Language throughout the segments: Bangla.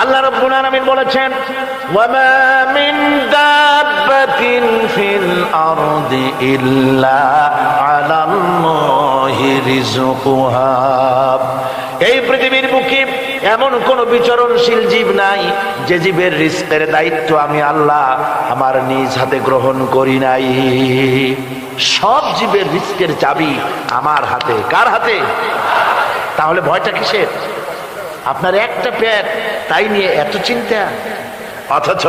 আল্লাহ রাব্বুল আলামিন বলেছেন, ওয়ামা মিন দাব্বাতিন ফিল আরদি ইল্লা আলাল্লাহি রিজকুহা। এই পৃথিবীর বুকে এমন কোন বিচরণশীল জীব নাই যে জীবের রিজকের দায়িত্ব আমি আল্লাহ আমার নিজ হাতে গ্রহণ করি নাই। সব জীবের রিজকের চাবি আমার হাতে। কার হাতে? তাহলে ভয়টা কিসের? আপনার একটা পেট, তাই নিয়ে এত চিন্তা। অথচ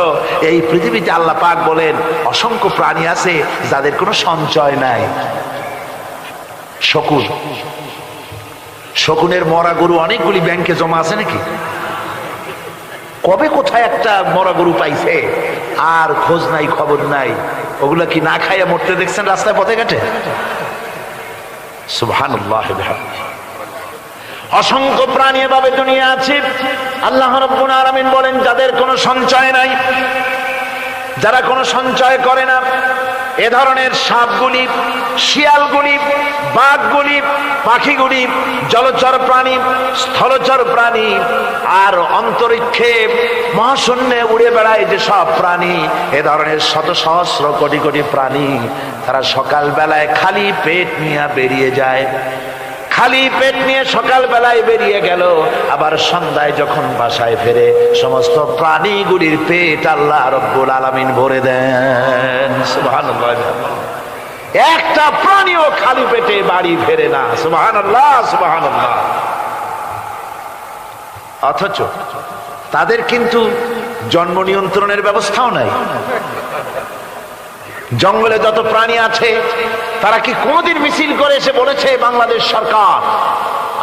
এই পৃথিবীতে আল্লাহ পাক বলেন অসংখ্য প্রাণী আছে যাদের কোনো সঞ্চয় নাই। শকুনের মরা গরু অনেকগুলি ব্যাংকে জমা আছে নাকি? কবে কোথায় একটা মরা গরু পাইছে আর খোঁজ নাই, খবর নাই। ওগুলা কি না খাইয়া মরতে দেখছেন রাস্তায় পথে ঘাটে? সুবহানাল্লাহ। অসংখ্য প্রাণী এভাবে দুনিয়া আছে। আল্লাহ রাব্বুল আলামিন বলেন যাদের কোনো সঞ্চয় নাই, যারা কোনো সঞ্চয় করে না, এ ধরনের সাপগুলি, শিয়ালগুলি, বাঘগুলি, পাখিগুলি, জলচর প্রাণী, স্থলচর প্রাণী আর অন্তরিক্ষে মহাশূন্যে উড়ে বেড়ায় যে সব প্রাণী, এ ধরনের শত সহস্র কোটি কোটি প্রাণী, তারা সকাল বেলায় খালি পেট নিয়ে বেরিয়ে যায়। খালি পেট নিয়ে সকাল বেলায় বেরিয়ে গেল, আবার সন্ধ্যায় যখন বাসায় ফেরে সমস্ত প্রাণীগুলির পেট আল্লাহ রাব্বুল আলামিন ভরে দেন। সুবহানাল্লাহ। একটা প্রাণীও খালি পেটে বাড়ি ফেরে না। সুবহানাল্লাহ, সুবহানাল্লাহ। অথচ তাদের কিন্তু জন্ম নিয়ন্ত্রণের ব্যবস্থাও নাই। জঙ্গলে যত প্রাণী আছে তারা কি কোনদিন মিছিল করে এসে বলেছে বাংলাদেশ সরকার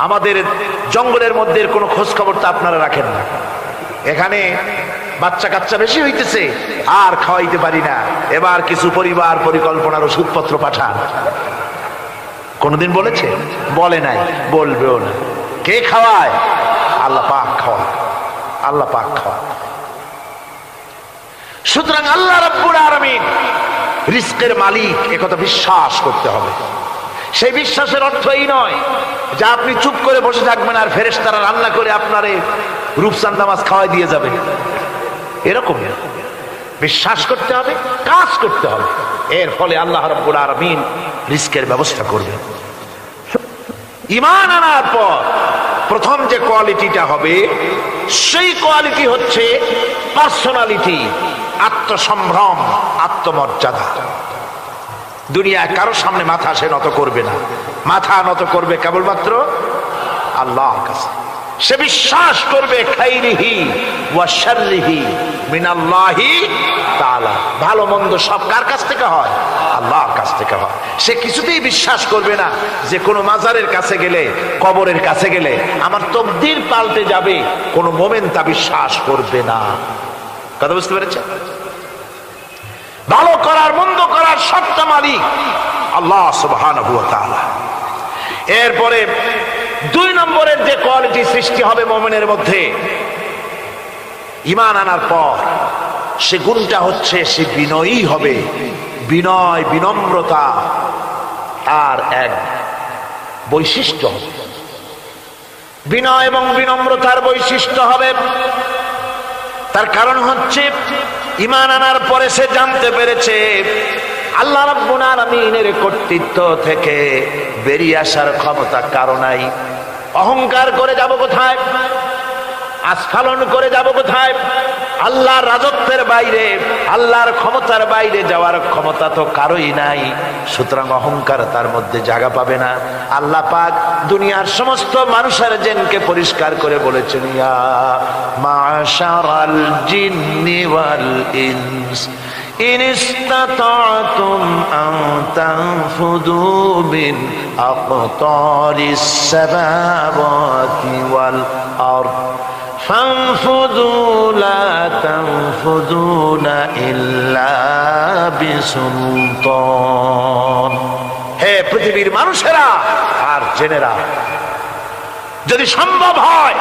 আমাদের জঙ্গলের মধ্যে কোনো খোঁজ খবর তো আপনারা রাখেন না, এখানে বাচ্চা কাচ্চা বেশি হইতেছে আর খাওয়াইতে পারি না, এবার কিছু পরিবার পরিকল্পনার ওষুধপত্র পাঠান? কোনদিন বলেছে? বলে নাই, বলবেও না। কে খাওয়ায়? আল্লাহ পাক খাওয়ায়। আল্লাহ পাক খাওয়ায়। সুতরাং আল্লাহ রাব্বুল আলামিন রিজকের মালিক, একথা বিশ্বাস করতে হবে। সেই বিশ্বাসের অর্থ এই নয় যে আপনি চুপ করে বসে থাকবেন আর ফেরেশতারা রান্না করে আপনারে রূপচাঁদা মাছ খাওয়াই দিয়ে যাবে, এরকম না। বিশ্বাস করতে হবে, কাজ করতে হবে, এর ফলে আল্লাহ রাব্বুল আলামিন রিজকের ব্যবস্থা করবেন। ঈমান আনার পর প্রথম যে কোয়ালিটিটা হবে সেই কোয়ালিটি হচ্ছে পার্সোনালিটি, আত্মসম্ভ্রম, আত্মমর্যাদা। দুনিয়ায় কারোর সামনে মাথা সে নত করবে না, মাথা নত করবে কেবলমাত্র আল্লাহর কাছে। সে বিশ্বাস করবে খাইরিহি ওয়া শাররিহি মিনাল্লাহি তাআলা, ভালো মন্দ সব কার কাছ থেকে হয়? আল্লাহর কাছ থেকে হয়। সে কিছুতেই বিশ্বাস করবে না যে কোনো মাজারের কাছে গেলে, কবরের কাছে গেলে আমার তকদির পাল্টে যাবে, কোনো মোমেন তা বিশ্বাস করবে না। কথা বুঝতে পেরেছেন? ভালো করার মন্দ করার সবটা মালিক আল্লাহ সুবহানাহু ওয়া তাআলা। এরপরে 2 নম্বরের যে কোয়ালিটি সৃষ্টি হবে মুমিনের মধ্যে ঈমান আনার পর, সে গুণটা হচ্ছে সে বিনয়ী হবে। বিনয়, বিনম্রতা আর এক বৈশিষ্ট্য হবে। বিনয় এবং বিনম্রতার বৈশিষ্ট্য হবে। তার কারণ হচ্ছে ঈমান আনার পরে সে জানতে পেরেছে আল্লাহ রাব্বুল আলামিনের কর্তৃত্ব থেকে বেরিয়ে আসার ক্ষমতা কারো নাই। অহংকার করে যাব কোথায়? আস্ফালন করে যাব কোথায়? আল্লাহর রাজত্বের বাইরে, আল্লাহর ক্ষমতার বাইরে যাওয়ার ক্ষমতা তো কারোই নাই। সুতরাং অহংকার তার মধ্যে জায়গা পাবে না। আল্লাহ পাক দুনিয়ার সমস্ত মানুষের জিনকে পরিষ্কার করে বলেছেন, ইয়া মাশারাল জিন্নি ওয়াল ইনস ইন ইসতাতা'তুম আন তানফুযু মিন আকতারিস সামাওয়াতি ওয়াল আরদ ফানফুযু লা তানফুযুনা ইল্লা বিসুলতান। হে পৃথিবীর মানুষেরা আর জেনেরা, যদি সম্ভব হয়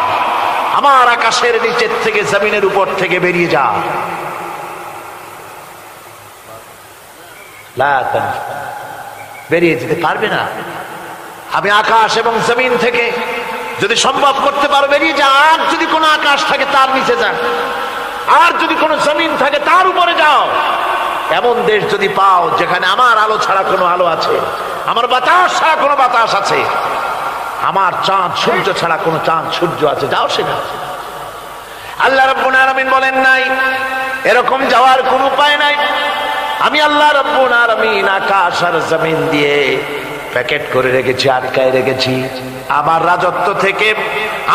আমার আকাশের নিচের থেকে, জমিনের উপর থেকে বেরিয়ে যা, বেরিয়ে যেতে পারবে না। আমি আকাশ এবং জমিন থেকে যদি সম্ভব করতে পারো বেরিয়ে যা। আর যদি কোনো আকাশ থাকে তার নিচে যা, আর যদি কোনো জমিন থাকে তার উপরে যাও। এমন দেশ যদি পাও যেখানে আমার আলো ছাড়া কোনো আলো আছে, আমার বাতাস ছাড়া কোনো বাতাস আছে, আমার চাঁদ সূর্য ছাড়া কোনো চাঁদ সূর্য আছে, যাও সেখানে। আল্লাহ রাব্বুল আলামিন বলেন নাই এরকম যাওয়ার কোনো উপায় নাই। আমি আল্লাহ রাব্বুল আলামিন আকাশ আর জমিন দিয়ে প্যাকেট করে রেখেছি, আটকায় রেখেছি। আমার রাজত্ব থেকে,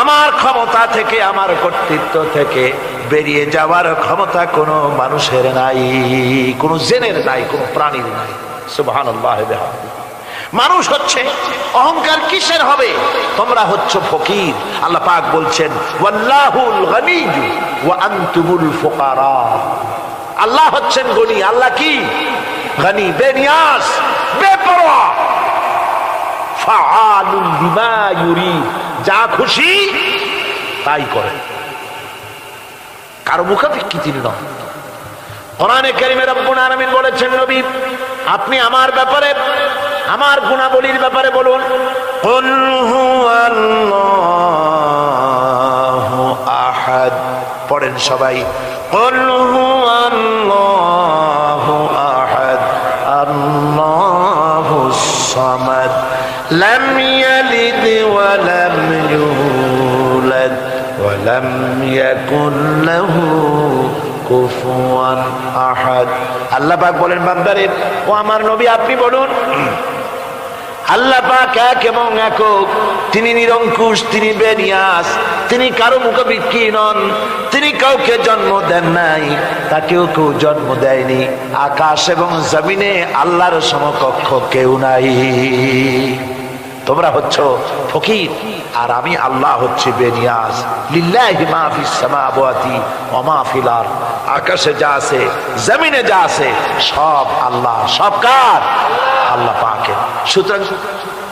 আমার ক্ষমতা থেকে, আমার কর্তৃত্ব থেকে বেরিয়ে যাওয়ার ক্ষমতা কোনো মানুষের নাই, কোনো জিনের নাই, কোনো প্রাণীর নাই। সুবহানাল্লাহ। মানুষ হচ্ছে অহংকার কিসের হবে? তোমরা হচ্ছ ফকির। আল্লাহ পাক বলছেন ওয়াল্লাহুল গনিয়্যু ওয়া আনতুমুল ফুকারা। আল্লাহ হচ্ছেন গনি। আল্লাহ কি? গনি, বেনিয়াস, বেপরোয়া। ফাআলুন বিমা ইউরিদ, যা খুশি তাই করে, কারো মুখাপেক্ষী তিনি নন। কোরআনে কারীমে রব্বুল আলামিন বলেছেন নবী আপনি আমার ব্যাপারে, আমার গুণাবলীর ব্যাপারে বলুন। কুল হুয়াল্লাহু আহাদ, পড়েন সবাই। কুল হুয়াল্লাহু আহাদ আল্লাহুস সামাদ লাম ইয়ালিদ ওয়া লাম ইউলাদ ওয়া লাম ইয়াকুল লাহু কুফুয়ান আহাদ। আল্লাহ পাক বলেন বান্দারে, ও আমার নবী আপনি বলুন আল্লাহ পাক এক এবং একক, তিনি নিরঙ্কুশ, তিনি বেনিয়াস, তিনি কারো মুখাপেক্ষী নন, তিনি কাউকে জন্ম দেন নাই, তাকেও কেউ জন্ম দেয়নি। আকাশ এবং জমিনে আল্লাহর সমকক্ষ কেউ নাই। তোমরা হচ্ছ ফকির আর আমি আল্লাহ হচ্ছি বেনিয়াস। লিল্লাহি মা ফিস সামাওয়াতি ওয়া মা ফিল আরদ, আকাশে যা আছে জমিনে যা আছে সব আল্লাহ। সব কার? আল্লাহ পাকের। সুতরাং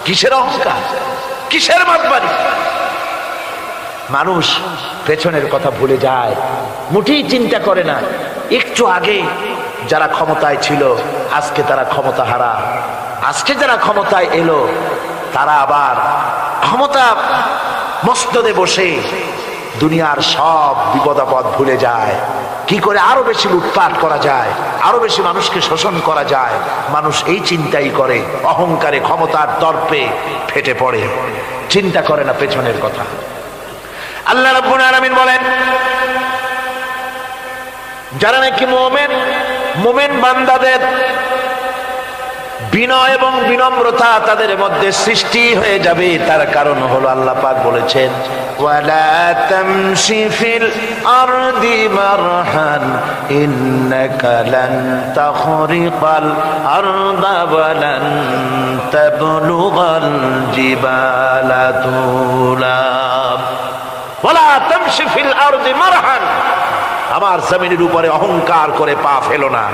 কিসের অহংকার, কিসের মাতবাড়ি? মানুষ পেছনের কথা ভুলে যায়, মুঠেই চিন্তা করে না। একটু আগে যারা ক্ষমতায় ছিল আজকে তারা ক্ষমতা হারা, আজকে যারা ক্ষমতায় এলো তারা আবার ক্ষমতা মস্তদে বসে দুনিয়ার সব বিপদাপদ ভুলে যায়। কি করে আরো বেশি লুটপাট করা যায়, আরো বেশি মানুষকে শোষণ করা যায়, মানুষ এই চিন্তাই করে। অহংকারে, ক্ষমতার দর্পে ফেটে পড়ে, চিন্তা করে না পেছনের কথা। আল্লাহ রাব্বুল আলামিন বলেন যারা নাকি মুমিন বান্দাদের বিনয় এবং বিনম্রতা তাদের মধ্যে সৃষ্টি হয়ে যাবে, তার কারণ হলো আল্লাহ পাক বলেছেন ওয়ালা তামশি ফিল আরদি মারহান ইন্নাকা লান তাখরিকাল আরদা ওয়া লান তাবলুগাল জিবালা তুলা। ওয়ালা তামশি ফিল আরদি মারহান, আমার জমিনের উপরে অহংকার করে পা ফেলো না।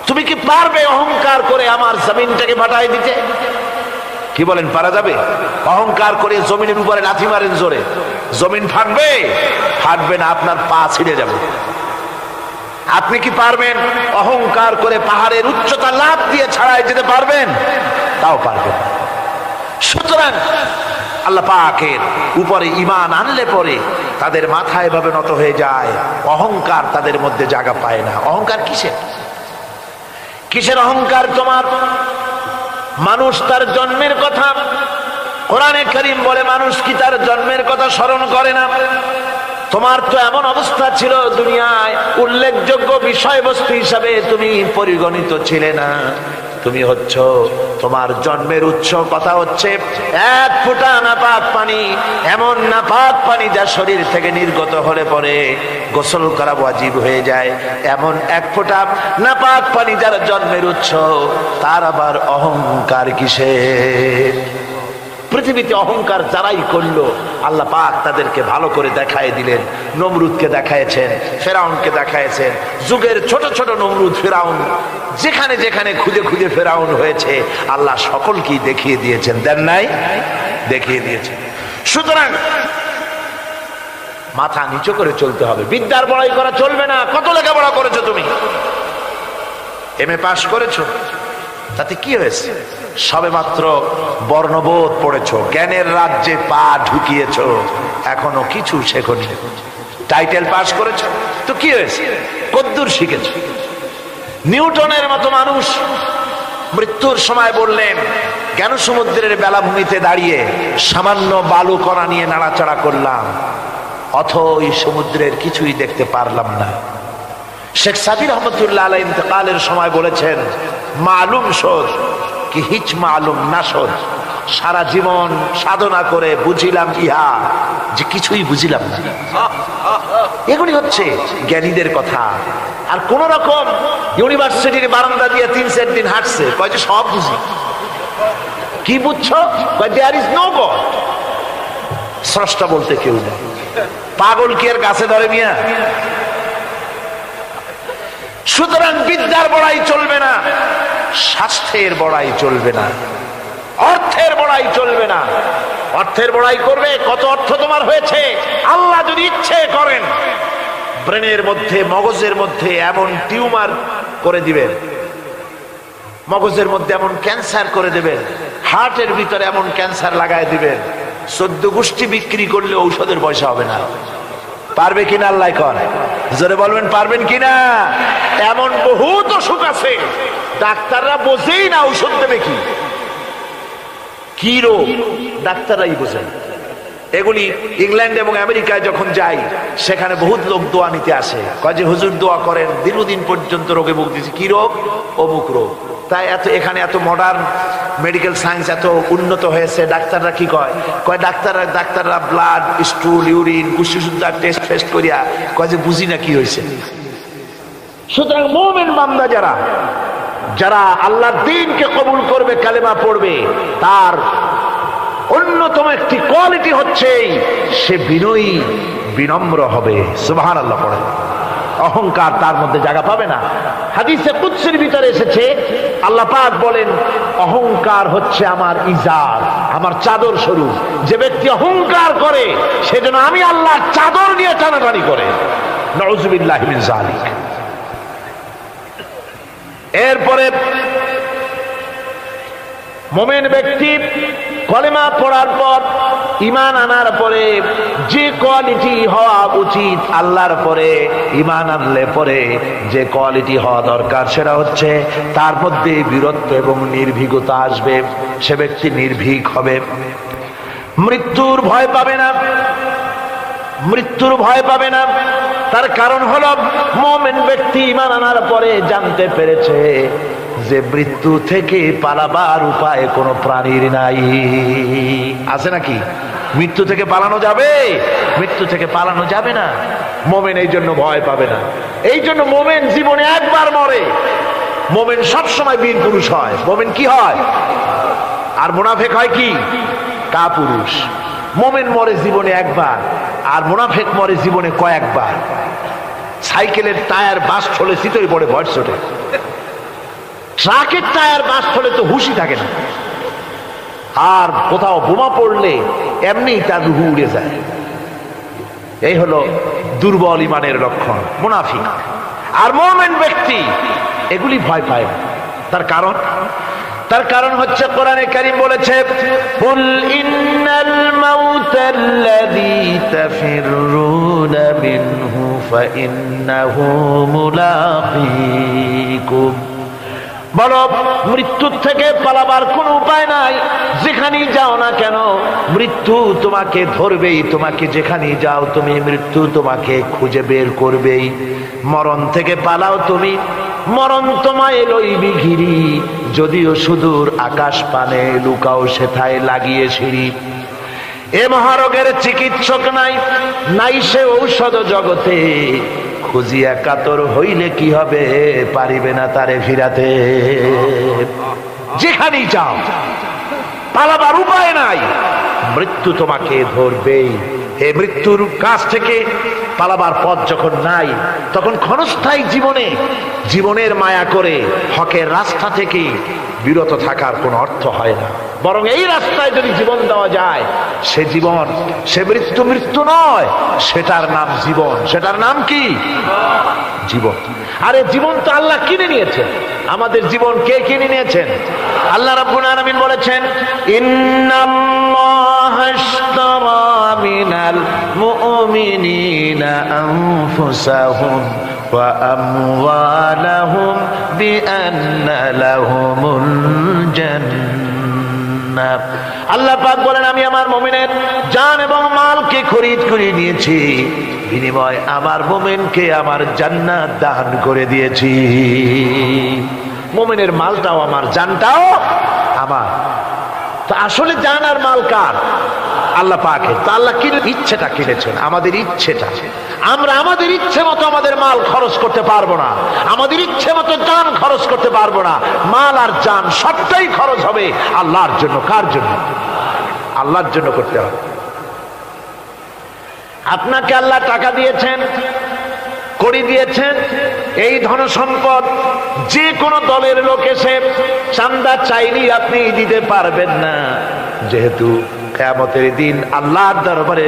তুমি কি পারবে অহংকার করে আমার জমিনটাকে ফাটাই দিতে? কি বলেন, পারা যাবে? অহংকার করে জমিনের উপরে লাথি মারেন জোরে, জমিন ফাটবে? ফাটবে না, আপনার পা ছিঁড়ে যাবে। আপনি কি পারবেন অহংকার করে পাহাড়ের উচ্চতা লাফ দিয়ে ছাড়াই যেতে পারবেন? তাও পারবেন। সুতরাং আল্লাহ পাকের উপরে ঈমান আনলে পরে তাদের মাথা এভাবে নত হয়ে যায়, অহংকার তাদের মধ্যে জায়গা পায় না। অহংকার কিসের? কিসের অহংকার তোমার? মানুষ তার জন্মের কথা, কোরআনে কারীম বলে মানুষ কি তার জন্মের কথা স্মরণ করে না? তোমার তো এমন অবস্থা ছিল দুনিয়ায় উল্লেখযোগ্য বিষয়বস্তু হিসাবে তুমি পরিগণিত ছিলে না। তুমি হচ্ছ, তোমার জন্মের উৎস কথা হচ্ছে এক ফোঁটা নাপাক পানি, এমন নাপাক পানি যা শরীর থেকে নির্গত হলে পরে গোসল করা ওয়াজিব হয়ে যায়। এমন এক ফোঁটা নাপাক পানি যার জন্মের উৎস, তার আবার অহংকার কিসের? পৃথিবীতে অহংকার যারাই করলো আল্লাহ পাক তাদেরকে ভালো করে দেখায় দিলেন। নমরুদকে দেখায়ছেন, ফেরাউনকে দেখায়ছেন, যুগের ছোট ছোট নমরুদ ফেরাউন যেখানে যেখানে খুঁজে খুঁজে ফেরাউন হয়েছে আল্লাহ সকলকেই দেখিয়ে দিয়েছেন। দেন নাই? দেখিয়ে দিয়েছেন। সুতরাং মাথা নিচু করে চলতে হবে, বিদ্যার বড়াই করা চলবে না। কত লেখাপড়া করেছো তুমি? এমএ পাস করেছো, তাতে কি হয়েছে? সবেমাত্র বর্ণবোধ পড়েছো, জ্ঞানের রাজ্যে পা ঢুকিয়েছো, এখনো কিছু শেখনি। টাইটেল পাস করেছো তো কি হয়েছে? কদ্দুর শিখেছো? নিউটনের মতো মানুষ মৃত্যুর সময় বললেন, জ্ঞান সমুদ্রের বেলাভূমিতে দাঁড়িয়ে সামান্য বালু কণা নিয়ে নাড়াচাড়া করলাম, অথই সমুদ্রের কিছুই দেখতে পারলাম না। শেখ সাদি রহমতুল্লাহ আলাইহি ইন্তেকালের সময় বলেছেন, মালুম শোধ কি হিচ মালুম না শোধ, সারা জীবন সাধনা করে বুঝিলাম ইহা যে কিছুই বুঝিলাম না। এগুলি হচ্ছে জ্ঞানীদের কথা। আর কোন রকম ইউনিভার্সিটির বারান্দা দিয়ে 3-4 দিন হাঁটছে, কয় যে সব বুঝি। কি বুঝছো? কয় দেয়ার ইজ নো গড, স্রষ্টা বলতে কেউ নেই। পাগল কি আর গাছে ধরে মিয়া? সুতরাং বিদ্যার বড়াই চলবে না, স্বাস্থ্যের বড়াই চলবে না, অর্থের বড়াই চলবে না। অর্থের বড়াই করবে, কত অর্থ তোমার হয়েছে, আল্লাহ যদি ইচ্ছে করেন ব্রেনের মধ্যে, মগজের মধ্যে এমন টিউমার করে দিবেন, মগজের মধ্যে এমন ক্যান্সার করে দেবেন, হার্টের ভিতরে এমন ক্যান্সার লাগায় দিবেন, 14 গোষ্ঠী বিক্রি করলে ঔষধের পয়সা হবে না। পারবে কিনা আল্লাহ কর, জোরে বলবেন পারবেন কিনা? এমন বহুত অসুখ আছে ডাক্তাররা বোঝেই না ঔষধ দেবে কি, কি রোগ ডাক্তাররাই বোঝেন। এগুলি ইংল্যান্ড এবং আমেরিকায় যখন যাই, সেখানে বহুত লোক দোয়া নিতে আসে, কয় যে হুজুর দোয়া করেন, দীর্ঘদিন পর্যন্ত রোগে ভুগতেছি। কি রোগ? অমুক রোগ। তাই এখানে এত মডার্ন মেডিকেল সায়েন্স এত উন্নত হয়েছে, ডাক্তাররা কি কয়? কয় ডাক্তাররা ব্লাড, স্টুল, ইউরিন, কুষ্ঠিসুদ্ধা টেস্ট করিয়া কয় যে বুঝি না কি হয়েছে। সুতরাং মুমিন বান্দা যারা আল্লাহর দ্বীনকে কবুল করবে, কালেমা পড়বে, তার অন্যতম একটি কোয়ালিটি হচ্ছে সে বিনয়ী, বিনম্র হবে। সুবহানাল্লাহ পড়ে। অহংকার তার মধ্যে জায়গা পাবে না। হাদিসে কুদসির ভিতরে এসেছে, আল্লাহ পাক বলেন, অহংকার হচ্ছে আমার ইজার, আমার চাদর স্বরূপ। যে ব্যক্তি অহংকার করে সেজন্য আমি আল্লাহর চাদর নিয়ে টানাটানি করে। নাউযুবিল্লাহি মিন যালিক। এরপরে মুমিন ব্যক্তি কলেমা পড়ার পর, ঈমান আনার পরে যে কোয়ালিটি হওয়া উচিত, আল্লাহর পরে ঈমান আনলে পরে যে কোয়ালিটি হওয়া দরকার, সেটা হচ্ছে তার মধ্যে বীরত্ব এবং নির্ভীকতা আসবে। সে ব্যক্তি নির্ভীক হবে, মৃত্যুর ভয় পাবে না, মৃত্যুর ভয় পাবে না। তার কারণ হলো মুমিন ব্যক্তি ঈমান আনার পরে জানতে পেরেছে যে মৃত্যু থেকে পালাবার উপায় কোনো প্রাণীর নাই। আছে নাকি? মৃত্যু থেকে পালানো যাবে? মৃত্যু থেকে পালানো যাবে না। মুমিন এই জন্য ভয় পাবে না। এই জন্য মুমিন জীবনে একবার মরে, মুমিন সবসময় বীর পুরুষ হয়। মুমিন কি হয়? আর মুনাফিক হয় কি? কাপুরুষ। মুমিন মরে জীবনে একবার, আর মুনাফিক মরে জীবনে কয়েকবার। সাইকেলের টায়ার বাস্ট হলে শীতই পড়ে ভয় ছোটে, ট্রাকের টায়ার বাস্ট হলে তো হুশই থাকে না, আর কোথাও বোমা পড়লে এমনি তার রুহু উড়ে যায়। এই হলো দুর্বল ঈমানের লক্ষণ, মুনাফিক। আর মুমিন ব্যক্তি এগুলি ভয় পায় না। তার কারণ হচ্ছে কোরআনে কারীম বলেছে, কুল ইন্নাল মাউতাল্লাযী তাফিররুনা মিনহু ফাইন্নাহু মুলাকীকুম। বলো, মৃত্যুর থেকে পালাবার কোন উপায় নাই। যেখানেই যাও না কেন মৃত্যু তোমাকে ধরবেই। তোমাকে যেখানেই যাও তুমি, মৃত্যু তোমাকে খুঁজে বের করবেই। মরণ থেকে পালাও তুমি, মরণ তোমায় লইবি ঘিরি। যদিও সুদূর আকাশ পানে, লুকাও সেথায় লাগিয়ে সিঁড়ি। এ মহারোগের চিকিৎসক নাই, নাই সে ঔষধ জগতে। খুঁজিয়া কাতর হইলে কি হবে, পারিবে না তারে ফিরাতে। যেখানেই যাও পালাবার উপায় নাই, মৃত্যু তোমাকে ধরবেই। এই মৃত্যুর কাছ থেকে পালাবার পথ যখন নাই, তখন ক্ষণস্থায়ী জীবনের মায়া করে হকের রাস্তা থেকে বিরত থাকার কোনো অর্থ হয় না। বরং এই রাস্তায় যদি জীবন দেওয়া যায়, সে মৃত্যু নয়, সেটার নাম জীবন। সেটার নাম কি? জীবন। আরে জীবন তো আল্লাহ কিনে নিয়েছে। আমাদের জীবন কে কিনে নিয়েছেন? আল্লাহ রাব্বুল আলামিন বলেছেন, ইন্নাল্লাহা আশতারা মিনাল মুমিনিনা আনফুসাহুম ওয়া আমওয়ালাহুম বিআন্না লাহুমুল জান্নাহ। আল্লাহ পাক বলেন, আমি আমার মুমিনের জান এবং মালকে খরিদ করে নিয়েছি, বিনিময় আমার মুমিনকে আমার জান্নাত দান করে দিয়েছি। মুমিনের মালটাও আমার, জানটাও আমার। তো আসলে জান আর মাল কার? আল্লাহ পাকের। তো আল্লাহ কিনে ইচ্ছেটা কিনেছেন, আমাদের ইচ্ছেটা। আমরা আমাদের ইচ্ছে মতো আমাদের মাল খরচ করতে পারবো না, আমাদের ইচ্ছে মতো জান খরচ করতে পারবো না। মাল আর জান সবটাই খরচ হবে আল্লাহর জন্য। কার জন্য? আল্লাহর জন্য করতে হবে। আপনাকে আল্লাহ টাকা দিয়েছেন, কড়ি দিয়েছেন, এই ধন সম্পদ যে কোনো দলের লোক এসে চাঁদা চাইলেই আপনি দিতে পারবেন না, যেহেতু কিয়ামতের দিন আল্লাহর দরবারে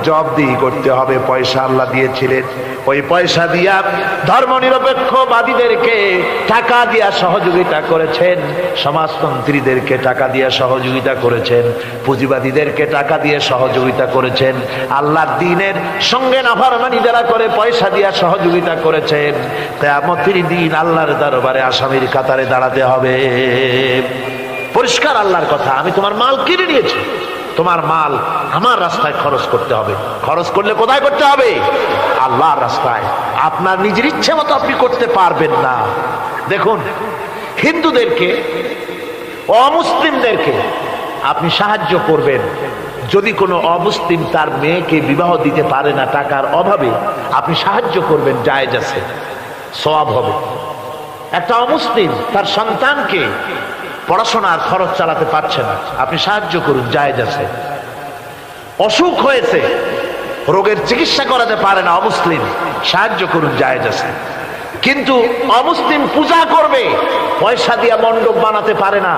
জবাবদিহি করতে হবে। পয়সা আল্লাহ দিয়েছিলেন, ওই পয়সা দিয়া ধর্মনিরপেক্ষবাদীদেরকে টাকা দিয়া সহযোগিতা করেছেন, সমাজতন্ত্রীদেরকে টাকা দিয়া সহযোগিতা করেছেন, পুঁজিবাদীদেরকে টাকা দিয়ে সহযোগিতা করেছেন, আল্লাহর দ্বীনের সঙ্গে নাফরমানি যারা করে পয়সা দিয়া সহযোগিতা করেছেন। কিয়ামতের দিন আল্লাহর দরবারে আসামির কাতারে দাঁড়াতে হবে। পরিষ্কার আল্লাহর কথা, আমি তোমার মাল কিনে নিয়েছি, তোমার মাল আমার রাস্তায় খরচ করতে হবে। খরচ করলে কোথায় করতে হবে? আল্লাহর রাস্তায়। আপনার নিজের ইচ্ছে মতো আপনি করতে পারবেন না। দেখুন, হিন্দুদেরকে, অমুসলিমদেরকে আপনি সাহায্য করবেন। যদি কোনো অমুসলিম তার মেয়েকে বিবাহ দিতে পারে না টাকার অভাবে, আপনি সাহায্য করবেন, জায়েজ আছে, সওয়াব হবে। একটা অমুসলিম তার সন্তানকে পড়াশোনার খরচ চালাতে পারছে না, আপনি সাহায্য করুন, জায়েজ আছে। অসুখ হয়েছে, রোগের চিকিৎসা করাতে পারে না অমুসলিম, সাহায্য করুন, জায়েজ আছে। কিন্তু অমুসলিম পূজা করবে, পয়সা দিয়ে মণ্ডপ বানাতে পারে না,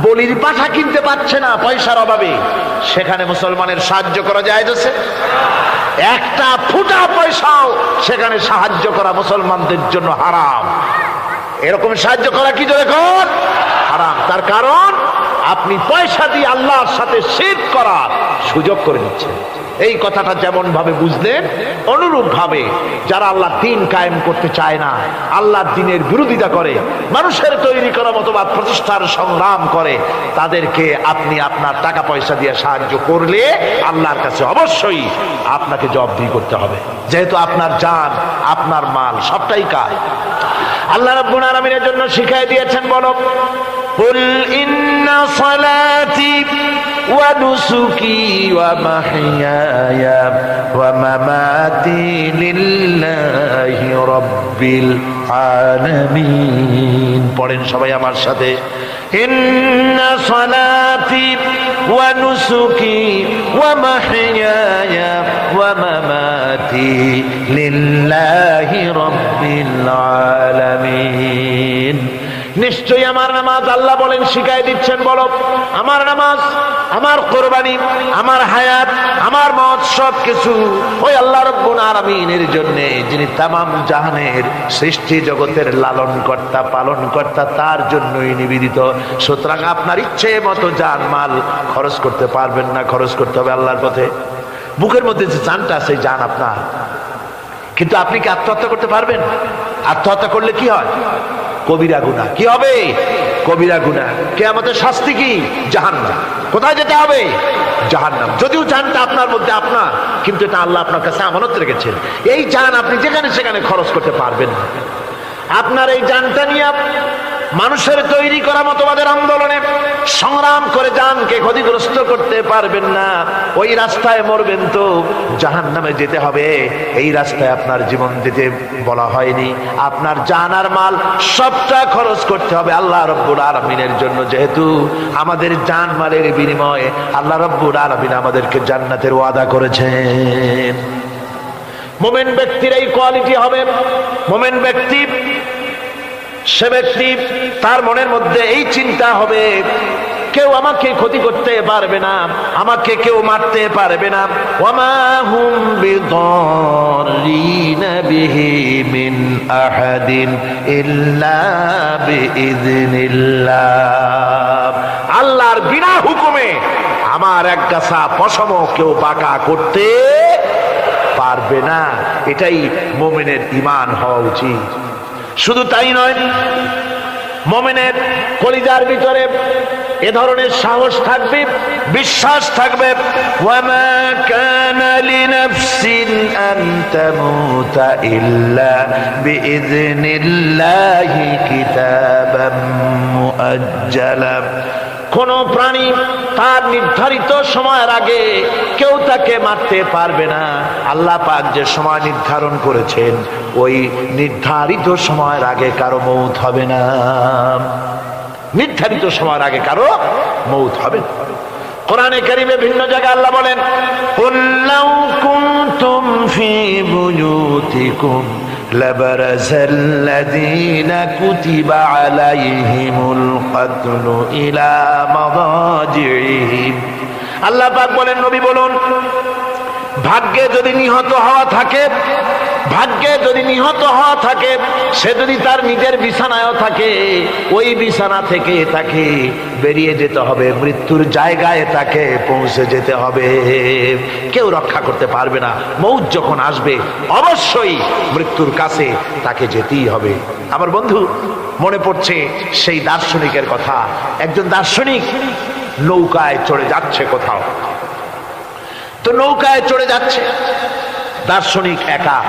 বলির পাঠা কিনতে পারছে না পয়সার অভাবে, সেখানে মুসলমানের সাহায্য করা জায়েজ আছে? একটা ফুটা পয়সাও সেখানে সাহায্য করা মুসলমানদের জন্য হারাম। এরকম সাহায্য করা কি জোরে কর? হারাম। তার কারণ আপনি পয়সা দিয়ে আল্লাহর সাথে শিরক করার সুযোগ করে দিচ্ছেন। এই কথাটা যেমন ভাবে বুঝলেন, অনুরূপ ভাবে যারা আল্লাহর দ্বীন কায়েম করতে চায় না, আল্লাহর দ্বীনের বিরোধিতা করে, মানুষের তৈরি করা মতবাদ প্রতিষ্ঠার সংগ্রাম করে, তাদেরকে আপনি আপনার টাকা পয়সা দিয়ে সাহায্য করলে আল্লাহর কাছে অবশ্যই আপনাকে জবাবদিহি করতে হবে, যেহেতু আপনার জান, আপনার মাল সবটাই কার। আল্লাহ রাব্বুল আলামিনের জন্য শিখাই দিয়েছেন, বলো, কুল ইন্না সালাতি ওয়া নুসুকি ওয়া মাহইয়ায়া ওয়া মামাতি লিল্লাহি রাব্বিল আলামিন। পড়েন সবাই আমার সাথে, ইন্না সালাতি ওয়া নুসুকি ওয়া মাহইয়ায়া ওয়া মামাতি লিল্লাহি রাব্বিল আলামিন। নিশ্চয়ই আমার নামাজ, আল্লাহ বলেন, শিখাই দিচ্ছেন, বলো, আমার নামাজ, আমার কোরবানি, আমার হায়াত, আমার মত সবকিছু ওই আল্লাহ রাব্বুল আলামিনের জন্য, যিনি তামাম জাহানের সৃষ্টি জগতের লালন কর্তা, পালন কর্তা, তার জন্যই নিবেদিত। সুতরাং আপনার ইচ্ছে মতো জান মাল খরচ করতে পারবেন না, খরচ করতে হবে আল্লাহর পথে। বুকের মধ্যে যে জানটা আছে, জান আপনার, কিন্তু আপনি কি আত্মহত্যা করতে পারবেন? আত্মহত্যা করলে কি হয়? কবিরা গুনাহ। কি হবে? কবিরা গুনাহ। কিয়ামতের শাস্তি কি? জাহান্নাম। কোথায় যেতে হবে? জাহান্নাম। যদিও জানটা আপনার মধ্যে আপনার, কিন্তু এটা আল্লাহ আপনার কাছে আমানত রেখেছেন। এই জান আপনি যেখানে সেখানে খরচ করতে পারবেন না। আপনার এই জানটা নিয়ে মানুষের তৈরি করা মতবাদের আন্দোলনে সংগ্রাম করে জানকে ক্ষতিগ্রস্ত করতে পারবেন না। ওই রাস্তায় মরবেন তো জাহান্নামে যেতে হবে। এই রাস্তায় আপনার জীবন দিতে বলা হয়নি। আপনার জান আর মাল সবটা খরচ করতে হবে আল্লাহ রাব্বুল আলামিনের জন্য, যেহেতু আমাদের জান মালের বিনিময়ে আল্লাহ রাব্বুল আলামিন আমাদেরকে জান্নাতের ওয়াদা করেছেন। মুমিন ব্যক্তির এই কোয়ালিটি হবে। মুমিন ব্যক্তি, সে ব্যক্তি, তার মনের মধ্যে এই চিন্তা হবে, কেউ আমাকে ক্ষতি করতে পারবে না, আমাকে কেউ মারতে পারবে না। ওয়ামা হুম বিদাররিনা বিহি মিন আহাদিন ইল্লা বিইذনিল্লাহ। আল্লাহর বিনা হুকুমে আমার এক গাছা পশমও কেউ বাঁকা করতে পারবে না। এটাই মুমিনের ঈমান হওয়া উচিত। শুধু তাই নয়, মুমিনের কলিজার ভিতরে এ ধরনের সাহস থাকবে, বিশ্বাস থাকবে। ওয়ামা কানা লিনাফসিন আন তামুতা ইল্লা বিইذনিল্লাহি কিতাবাম মুআজ্জালা। কোন প্রাণী তার নির্ধারিত সময়ের আগে কেউ তাকে মারতে পারবে না। আল্লাহ পাক যে সময় নির্ধারণ করেছেন ওই নির্ধারিত সময়ের আগে কারো মৌত হবে না। নির্ধারিত সময়ের আগে কারো মৌত হবে না। কোরআনে কারীমে ভিন্ন জায়গায় আল্লাহ বলেন, কুল লাউ কুনতুম ফি বুয়ুতিকুম লাবারাযাল্লাযীনা কুতিবা আলাইহিমুল কতলু ইলা মাদাজিহিম। আল্লাহ পাক বলেন, নবী বলুন, ভাগ্যে যদি নিহত হওয়া থাকে, ভাগ্যে যদি নিহত হওয়া থাকে, সে যদি তার নিজের বিছানায়ও থাকে, ওই বিছানা থেকে তাকে বেরিয়ে যেতে হবে, মৃত্যুর জায়গায় তাকে পৌঁছে যেতে হবে। কেউ রক্ষা করতে পারবে না। মৌত যখন আসবে অবশ্যই মৃত্যুর কাছে তাকে যেতেই হবে। আমার বন্ধু, মনে পড়ছে সেই দার্শনিকের কথা। একজন দার্শনিক নৌকায় চড়ে যাচ্ছে কোথাও, তো নৌকায় চড়ে যাচ্ছে, দার্শনিক একা,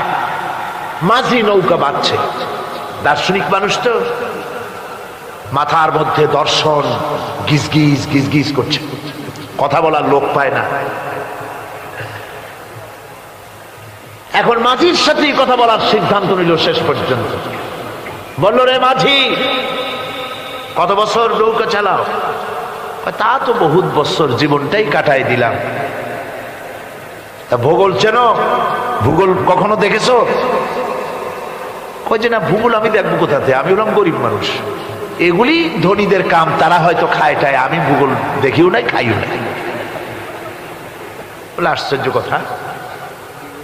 মাঝি নৌকা বাঁধছে। দার্শনিক মানুষ তো, মাথার মধ্যে দর্শন গিজগিজ গিজগিজ করছে, কথা বলার লোক পায় না। এখন মাঝির সাথেই কথা বলার সিদ্ধান্ত নিল। শেষ পর্যন্ত বলল, রে মাঝি, কত বছর নৌকা চালাও? তা তো বহুত বছর, জীবনটাই কাটাই দিলাম। ভূগোল চেনো? ভূগোল কখনো দেখেছো? কই যে না, ভূগোল আমি দেখবো কোথাতে, আমি হলাম গরিব মানুষ, এগুলি ধনীদের কাম, তারা হয়তো খায় টায়, আমি ভূগোল দেখিও নাই খাইও নাই। বলে আশ্চর্য কথা,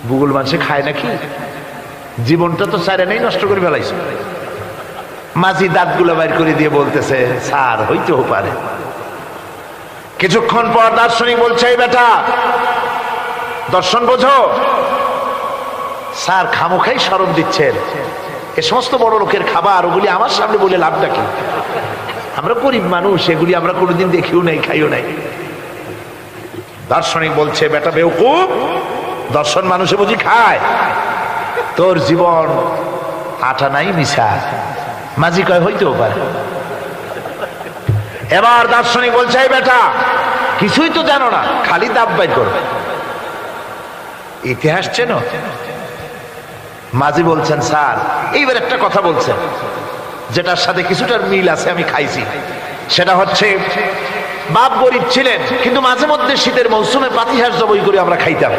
ভূগোল মানুষে খায় নাকি? জীবনটা তো সারে নেই, নষ্ট করে ফেলাইছে। মাঝি দাঁতগুলো বাইর করে দিয়ে বলতেছে, স্যার হইতেও পারে। কিছুক্ষণ পর দার্শনিক বলছে, এই বেটা, দর্শন বোঝো? স্যার খামোখাই শরম দিচ্ছেন, এ সমস্ত বড় লোকের খাবার, ওগুলি আমার সামনে বলে লাভটা কি? আমরা গরিব মানুষ, এগুলি আমরা কোনোদিন দেখিও নাই, খাইও নাই। দার্শনিক বলছে, বেটা বেওকুফ, দর্শন মানুষে বুঝি খায়? তোর জীবন আটা নাই মিশা। মাঝি কয়, হইতেও পারে। এবার দার্শনিক বলছে, এই বেটা, কিছুই তো জানো না, খালি দাব বাই করো, ইতিহাস চেনো? মাঝি বলছেন, স্যার এইবার একটা কথা বলছেন যেটার সাথে কিছুটার মিল আছে, আমি খাইছি। সেটা হচ্ছে, বাপ গরিব ছিলেন, কিন্তু মাঝে মধ্যে শীতের মৌসুমে পাতিহাঁস জবাই করে আমরা খাইতাম,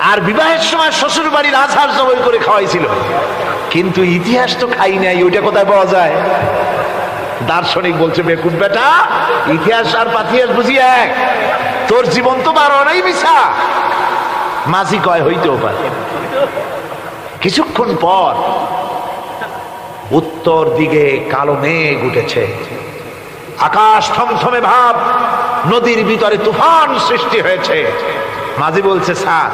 আর বিবাহের সময় শ্বশুর বাড়ির রাজহাঁস জবাই করে খাওয়াইছিল, কিন্তু ইতিহাস তো খাই নাই, ওইটা কোথায় পাওয়া যায়? দার্শনিক বলছে, বেকুব বেটা, ইতিহাস আর পাতিহাঁস বুঝি এক? তোর জীবন তো বারো নাই মিশা। মাঝি কয়, হইতেও পারে। কিছুক্ষণ পর উত্তর দিকে কালো মেঘ উঠেছে, আকাশ থমথমে ভাব, নদীর ভিতরে তুফান সৃষ্টি হয়েছে। মাঝি বলছে, স্যার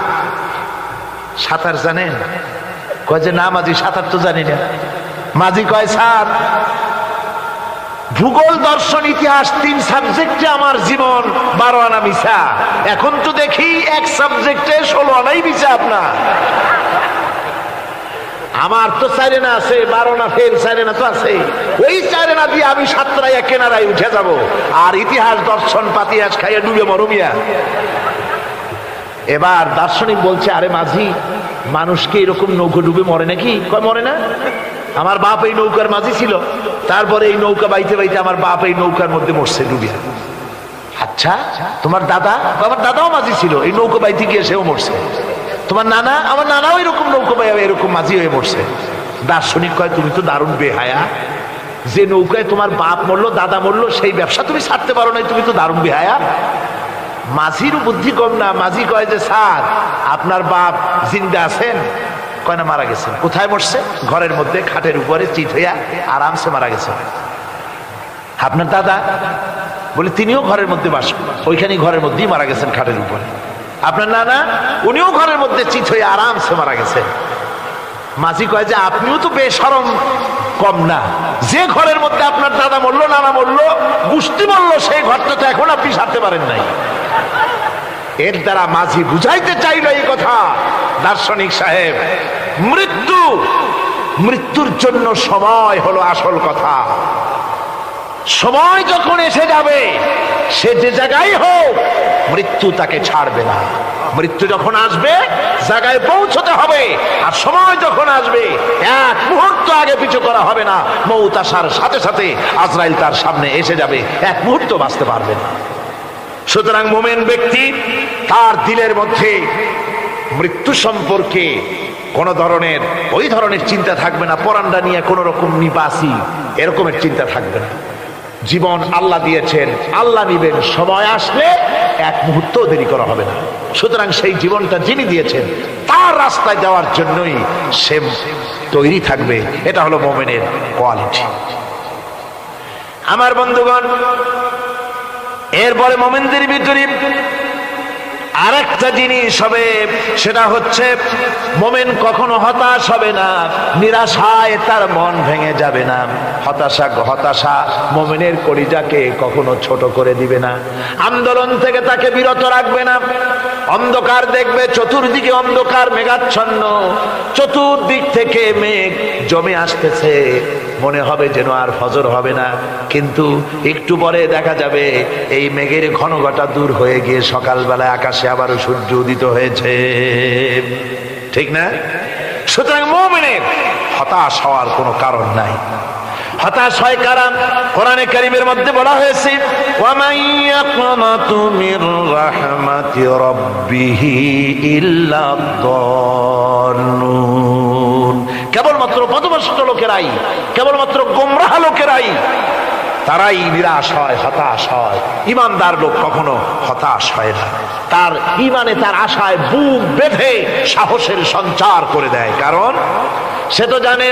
সাঁতার জানেন? কয় যে না মাঝি, সাঁতার তো জানি না। মাঝি কয়, স্যার ভূগোল, দর্শন, ইতিহাস, 3 সাবজেক্টে আমার জীবন 12 আনা মিশা। এখন তো দেখি এক সাবজেক্টে 16 আনাই মিশা আপনার। আমার তো 4 আনা আছে, 12 আনা ফেল, 4 আনা তো আছে। ওই 4 আনা দিয়ে আমি সাতরাইয়া কেনারায় উঠে যাব, আর ইতিহাস, দর্শন, পাতিহাস খাইয়া ডুবে মরমিয়া। এবার দার্শনিক বলছে, আরে মাঝি, মানুষ কি এরকম নৌকো ডুবে মরে নাকি? কয়, মরে না। আমার বাপ এই নৌকার মাঝি ছিল, তারপরে এই নৌকা বাইতে বাইতে আমার বাপ এই নৌকার মধ্যে মরছে ডুবিয়া। আচ্ছা, তোমার দাদা? আমার দাদাও মাঝি ছিল, এই নৌকা বাইতে গিয়ে সেও মরছে। তোমার নানা? আমার নানাও এরকম নৌকা বাইয়া এরকম মাঝি হয়ে মরছে। দার্শনিক কয়, তুমি তো দারুণ বেহায়া, যে নৌকায় তোমার বাপ মরলো, দাদা মরলো, সেই ব্যবসা তুমি ছাড়তে পারো নাই, তুমি তো দারুণ বেহায়া। মাঝির বুদ্ধি কম না। মাঝি কয় যে স্যার আপনার বাপ জিন্দা আছেন? কয় না, মারা গেছেন। কোথায় মরছে? ঘরের মধ্যে খাটের উপরে চিত হইয়া আরামসে মারা গেছেন। আপনার দাদা? বলে তিনিও ঘরের মধ্যে বাস, ওইখানেই ঘরের মধ্যেই মারা গেছেন খাটের উপরে। আপনার নানা? উনিও ঘরের মধ্যে চিত হয়ে আরামসে মারা গেছেন। মাঝি কয় যে আপনিও তো বেশরম কম না, যে ঘরের মধ্যে আপনার দাদা মরলো, নানা মরলো, গুষ্টি মরলো, সেই ঘরটা তো এখন আপনি সারতে পারেন নাই। এর দ্বারা মাঝি বুঝাইতে চাইল এই কথা, দার্শনিক সাহেব, মৃত্যুর জন্য সময় হলো আসল কথা। সময় যখন এসে যাবে, সে যে জায়গায় হোক, মৃত্যু তাকে ছাড়বে না। মৃত্যু যখন আসবে জায়গায় পৌঁছতে হবে, আর সময় যখন আসবে এক মুহূর্ত আগে পিছু করা হবে না। মউত আসার সাথে সাথে আজরাইল তার সামনে এসে যাবে, এক মুহূর্ত বাঁচতে পারবে না। সুতরাং মুমিন ব্যক্তি তার দিলের মধ্যে মৃত্যু সম্পর্কে কোন ধরনের ওই ধরনের চিন্তা থাকবে না, পরান্ডা নিয়ে কোন রকম নিবাসী এরকমের চিন্তা থাকবে না। জীবন আল্লাহ দিয়েছেন, আল্লাহ নিবেন, সময় আসলে এক মুহূর্ত দেরি করা হবে না। সুতরাং সেই জীবনটা যিনি দিয়েছেন তার রাস্তায় যাওয়ার জন্যই সে তৈরি থাকবে। এটা হলো মুমিনের কোয়ালিটি। আমার বন্ধুগণ, এরপরে মুমিনদের ভিতরে আরেকটা জিনিস হবে, সেটা হচ্ছে মুমিন কখনো হতাশ হবে না, নিরাশায় তার মন ভেঙে যাবে না। হতাশা মুমিনের কলিজাকে কখনো ছোট করে দিবে না, আন্দোলন থেকে তাকে বিরত রাখবে না। অন্ধকার দেখবে, চতুর্দিকে অন্ধকার মেঘাচ্ছন্ন, চতুর্দিক থেকে মেঘ জমে আসতেছে, মনে হবে যেন আর ফজর হবে না, কিন্তু একটু পরে দেখা যাবে এই মেঘের ঘন ঘটা দূর হয়ে গিয়ে সকালবেলায় আকাশে আবারও সূর্য উদিত হয়েছে, ঠিক না? সুতরাং মুমিনের হতাশ হওয়ার কোনো কারণ নাই। হতাশ হয় কারণ কোরআনে কারীমের মধ্যে বলা হয়েছে, ওয়ামান ইয়াকনাতু মির রাহমাতি রাব্বিহি ইল্লা দাল্লুন। কেবলমাত্র পথভ্রষ্ট লোকেরাই, কেবলমাত্র গোমরাহ লোকেরাই তারাই নিরাশ হয়, হতাশ হয়। ঈমানদার লোক কখনো হতাশ হয় না, তার ঈমানে, তার আশায় বুক বেঁধে সাহসের সঞ্চার করে দেয়। কারণ সে তো জানে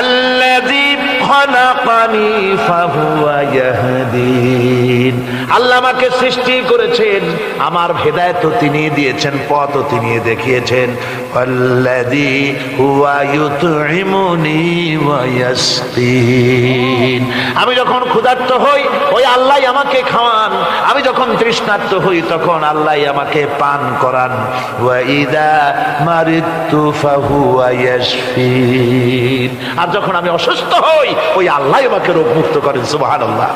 আল্লাযী খালাকানি ফাহুয়া ইয়াহদিন, আল্লাহ আমাকে সৃষ্টি করেছেন, আমার হেদায়েত তিনি দিয়েছেন, পথ তিনি দেখিয়েছেন। আল্লাযী হুয়া ইউতঈমুনি ওয়া ইয়াসকিন, আমি যখন ক্ষুধার্ত হই ওই আল্লাহই আমাকে খাওয়ান, আমি যখন তৃষ্ণার্ত হই তখন আল্লাহই আমাকে পান করান। ওয়া ইযা মারিদতু ফাহুয়া ইয়াশফিন, আর যখন আমি অসুস্থ হই ওই আল্লাহই আমাকে রোগ মুক্ত করেন। সুবহানাল্লাহ।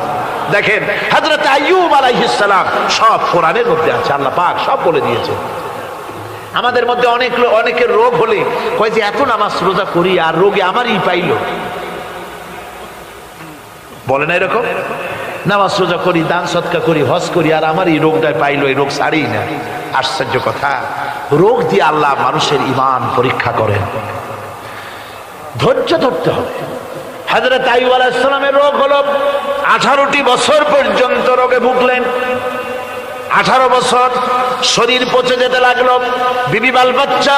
দেখেন হযরত আইয়ুব আলাইহিস সালাম সব কোরআনের মধ্যে আছে, আল্লাহ পাক সব বলে দিয়েছে। আমাদের মধ্যে অনেকের রোগ হলে কয় যে এত নামাজ রোজা করি আর রোগে আমারই পাইল, বলে না এরকম? নামাজ রোজা করি, দান সদকা করি, হজ করি, আর আমার এই রোগটাই পাইলো, এই রোগ সারি না। আশ্চর্য কথা, রোগ দিয়ে আল্লাহ মানুষের ঈমান পরীক্ষা করেন। ধৈর্য ধরতে হবে। হযরত আইয়ুব আলাইহিস সালামের রোগ হলো 18টি বছর পর্যন্ত রোগে ভুগলেন। 18 বছর শরীর পচে যেতে লাগলো, বিবি বাল বাচ্চা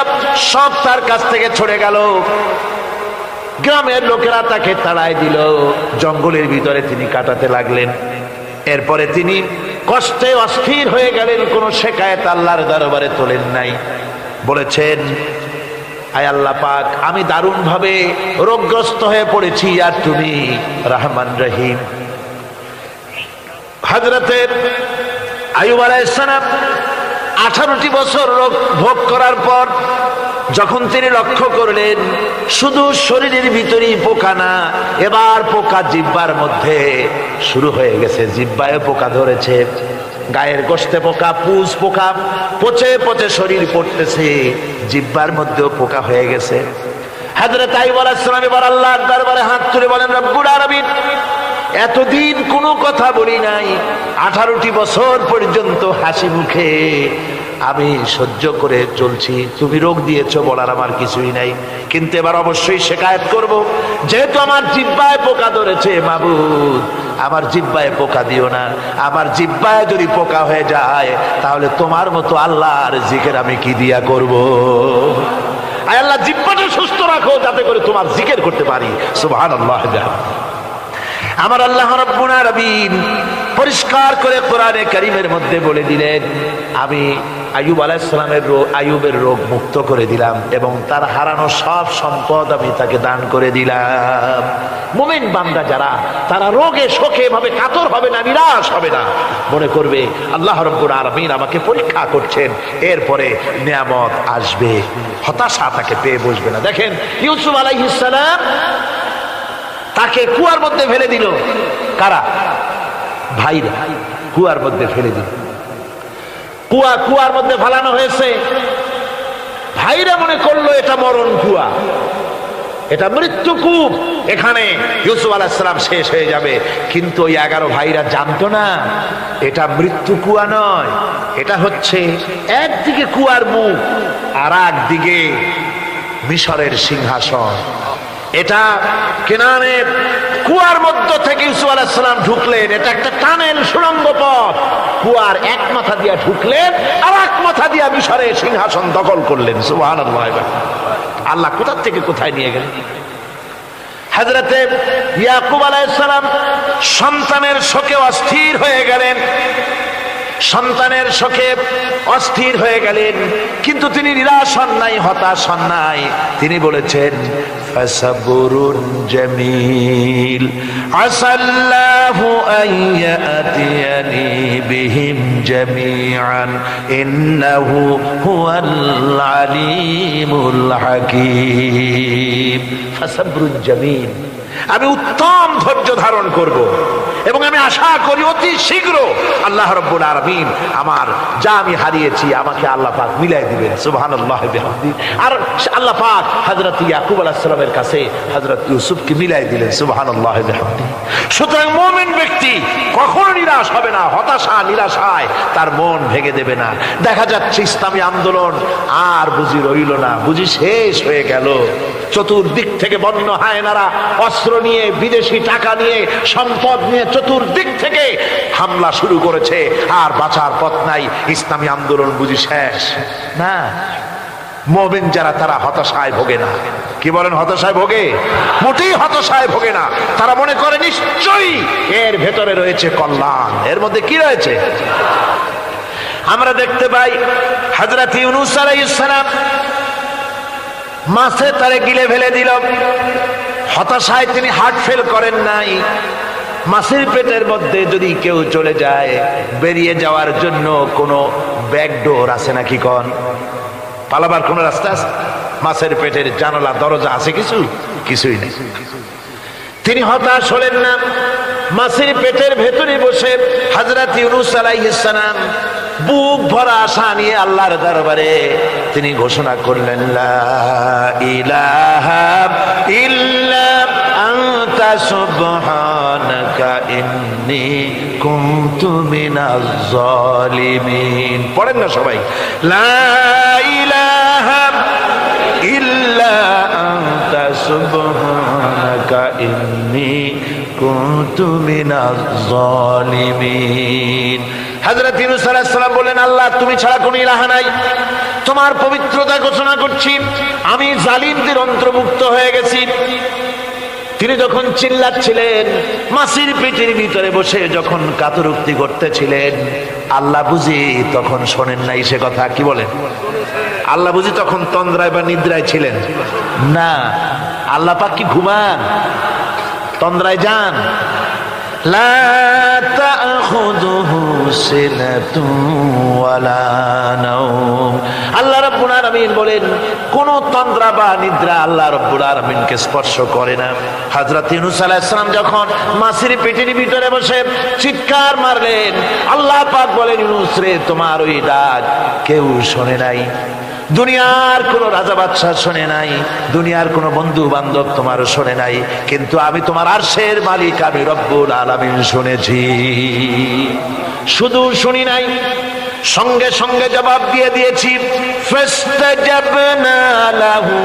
সব তার কাছ থেকে ছড়ে গেল, গ্রামের লোকেরা তাকে তাড়ায় দিল, জঙ্গলের ভিতরে তিনি কাটাতে লাগলেন। এরপরে তিনি কষ্টে অস্থির হয়ে গেলেন, কোন শেকায়েত আল্লাহর দরবারে তোলেন নাই। বলেছেন, আয় আল্লাহ পাক, আমি দারুণ ভাবে রোগগ্রস্ত হয়ে পড়েছি, আর তুমি রহমান রহিম। হযরত আইয়ুব আলাইহিস সালাম 18টি বছর রোগ ভোগ করার পর যখন তিনি লক্ষ্য করলেন শুধু শরীরের ভিতরেই পোকা না, এবার পোকা জিহ্বার মধ্যে শুরু হয়ে গেছে, জিহ্বায় পোকা ধরেছে, গায়ের গোশতে পোকা, পুষ পোকা, পচে পচে শরীর পড়তেছে, জিহ্বার মধ্যেও পোকা হয়ে গেছে। হযরত আইয়ুব আলাইহিস সালাম এবার আল্লাহর দরবারে হাত তুলে বলেন, রব্বুল আলামিন, এতদিন কোনো কথা বলি নাই, 18টি বছর পর্যন্ত হাসি মুখে আমি সহ্য করে চলছি, তুমি রোগ দিয়েছো বলার আমার কিছুই নাই, কিন্তু এবার অবশ্যই শিকায়েত করব। যেহেতু আমার জিহ্বায় পোকা ধরেছে, মাবুদ আমার জিহ্বায় পোকা দিও না। আমার জিহ্বায় যদি পোকা হয়ে যায় তাহলে তোমার মতো আল্লাহর জিকির আমি কি দিয়া করব? আয় আল্লাহ, জিহ্বাটা সুস্থ রাখো যাতে করে তোমার জিকির করতে পারি। সুবহানাল্লাহ। আমার আল্লাহ রাব্বুল আলামিন পরিষ্কার করে কোরআনে কারীমের মধ্যে বলে দিলেন, আমি আইয়ুব আলাইহিস সালামের আইয়ুবের রোগ মুক্ত করে দিলাম এবং তার হারানো সব সম্পদ আমি তাকে দান করে দিলাম। মুমিন বান্দা যারা, তারা রোগে শোকে এভাবে কাতর হবে না, নিরাশ হবে না, মনে করবে আল্লাহ রাব্বুল আলামিন আমাকে পরীক্ষা করছেন, এরপরে নিয়ামত আসবে, হতাশা তাকে পেয়ে বসবে না। দেখেন ইউসুফ আলাইহিস সালাম, তাকে কুয়ার মধ্যে ফেলে দিল। কারা? ভাইরা কুয়ার মধ্যে ফেলে দিল। কুয়ার মধ্যে ফেলানো হয়েছে। ভাইরা মনে করলো এটা মরণ কুয়া, এটা মৃত্যু কূপ, এখানে ইউসুফ আলাইহিস সালাম শেষ হয়ে যাবে। কিন্তু ওই 11 ভাইরা জানতো না এটা মৃত্যু কুয়া নয়, এটা হচ্ছে একদিকে কুয়ার মুখ আর একদিকে মিশরের সিংহাসন। এটা কেনানের কুয়ার মধ্য থেকে ইউসুফ আলাইহিস সালাম ঢুকলেন। এটা একটা টানেল, সুড়ঙ্গ পথ। কুয়ার এক মাথা দিয়া ঢুকলেন আর এক মাথা দিয়া মিশরের সিংহাসন দখল করলেন। সুবহানাল্লাহ। আল্লাহ কোথা থেকে কোথায় নিয়ে গেলেন। হযরতে ইয়াকুব আলাইহিস সালাম সন্তানের শোকে অস্থির হয়ে গেলেন, সন্তানের শোকে অস্থির হয়ে গেলেন, কিন্তু তিনি নিরাশ হন নাই, হতাশ হন নাই। তিনি বলেছেন ফাসাবরুন জামিল আসাল্লাহু আইয়াতিয়ানি বিহিম জামিআন ইন্নাহু হুয়াল আলিমুল হাকীম। ফাসাবরুন জামিল, আমি উত্তম ধৈর্য ধারণ করব এবং আমি আশা করি অতি শীঘ্র আল্লাহ রাব্বুল আলামিন আমার যা আমি হারিয়েছি আমাকে আল্লাহ পাক মিলাই দিবেন। সুবহানাল্লাহ বিহামদি। আর আল্লাহ পাক হযরত ইয়াকুব আলাইহিস সালামের কাছে হযরত ইউসুফকে মিলাই দিলেন। সুবহানাল্লাহ বিহামদি। সুতরাং মুমিন ব্যক্তি কখনো নিরাশ হবে না, হতাশা নিরাশায় তার মন ভেঙে দেবে না। দেখা যাচ্ছে ইসলামী আন্দোলন আর বুঝি রইল না, বুঝি শেষ হয়ে গেল। চতুর্দিক থেকে বন্য হায়নারা অস্ত্র নিয়ে, বিদেশি টাকা নিয়ে, সম্পদ নিয়ে চতুর্দিক থেকে হামলা শুরু করেছে, আর বাঁচার পথ নাই। ইসলামী আন্দোলন বুঝি শেষ না। মুমিন যারা, তারা হতাশায় ভোগে না। কি বলেন? হতাশায় ভোগে? মোটেই হতাশায় ভোগে না। তারা মনে করে নিশ্চয়ই এর ভেতরে রয়েছে কল্যাণ। এর মধ্যে কি রয়েছে? আমরা দেখতে পাই হযরত ইউনূস আলাইহিস সালাম মাছে তারে গিলে ফেলে দিল। হতাশায় তিনি হার্ট ফেল করেন নাই। মাছের পেটের মধ্যে যদি কেউ চলে যায়, বেরিয়ে যাওয়ার জন্য কোনো ব্যাকডোর আছে নাকি? কোন পালাবার কোন রাস্তা আছে? মাছের পেটের জানালা দরজা আছে? কিছুই নেই। তিনি হতাশ হলেন না। মাছের পেটের ভেতরে বসে হযরত ইউনূস আলাইহিস সালাম বুক ভরা আশা নিয়ে আল্লাহর দরবারে তিনি ঘোষণা করলেন, লা ইলাহা ইল্লা আনতা সুবহানাকা ইন্নী কুনতু মিনাজ জালিমিন। পড়েন না সবাই, লা ইলাহা ইল্লা আনতা সুবহানাকা ইন্নী কুনতু মিনাজ জালিমিন। হযরত ইউনূস আলাইহিস সালাম বললেন, আল্লাহ তুমি ছাড়া কোনো ইলাহ নাই, তোমার পবিত্রতা ঘোষণা করছি, আমি জালিমদের অন্তর্ভুক্ত হয়ে গেছি। তিনি যখন চিল্লাচ্ছিলেন, মাছের পেটের ভিতরে বসে যখন কাতরুক্তি করতেছিলেন, আল্লাহ বুঝি তখন শোনেন নাই সে কথা? কি বলেন? আল্লাহ বুঝি তখন তন্দ্রায় বা নিদ্রায় ছিলেন না? আল্লাহ পাক কি ঘুমান? তন্দ্রায় যান? লা তাখুযুহু সিনাতুন ওয়ালা নাওম। আল্লাহ রাব্বুল আলামিন বলেন, কোন তন্দ্রা বা নিদ্রা আল্লাহ রাব্বুল আলামিনকে স্পর্শ করে না। হযরত ইউনূস আলাইহিস সালাম যখন মাছের পেটের ভিতরে বসে চিৎকার মারলেন, আল্লাহ পাক বলেন, ইউনূস রে, তোমার ওই ডাক কেউ শোনে নাই। দুনিয়ার কোন রাজা বাদশাহ শোনে নাই, দুনিয়ার কোন বন্ধু বান্ধব তোমার শোনে নাই, কিন্তু আমি তোমার আরশের মালিক, আমি রব্বুল আলামিন শুনেছি। শুধু শুনি নাই, সঙ্গে সঙ্গে জবাব দিয়ে দিয়েছি, ফাস্তাজাবনা লাহু